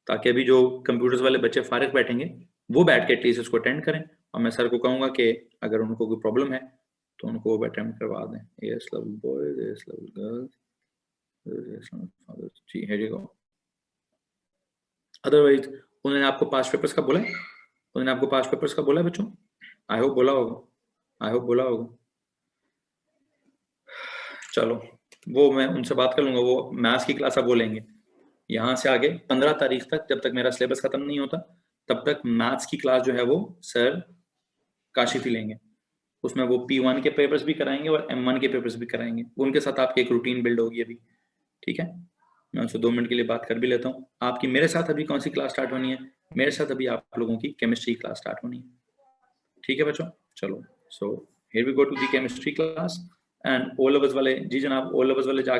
ताकि अभी जो कंप्यूटर्स वाले बच्चे फारिग बैठेंगे वो बैठ के एटलीस्ट इसको अटेंड करें। और मैं सर को कहूँगा कि अगर उनको कोई प्रॉब्लम है तो उनको वो अटेंड करवा दें। AS level boys, AS level girls, जी हियर यू गो। अदरवाइज उन्होंने आपको पास्ट पेपर्स का बोला है? उन्होंने आपको पास्ट पेपर्स का बोला है बच्चों? आई होप बोला होगा, आई होप बोला होगा। चलो वो मैं उनसे बात कर लूंगा, वो मैथ्स की क्लास अब वो लेंगे। यहाँ से आगे 15 तारीख तक, जब तक मेरा सिलेबस खत्म नहीं होता तब तक मैथ्स की क्लास जो है वो सर काशिफ ही लेंगे। उसमें वो P1 के पेपर्स भी कराएंगे और M1 के पेपर्स भी कराएंगे। उनके साथ आपकी एक रूटीन बिल्ड होगी अभी, ठीक है। मैं उनसे 2 मिनट के लिए बात कर भी लेता हूँ। आपकी मेरे साथ अभी कौन सी क्लास स्टार्ट होनी है? मेरे साथ अभी आप लोगों की केमिस्ट्री क्लास स्टार्ट होनी है, ठीक है बच्चों। चलो so here we go to the chemistry class and O levels वाले, जी जनाब ओ लेवल्स वाले जाके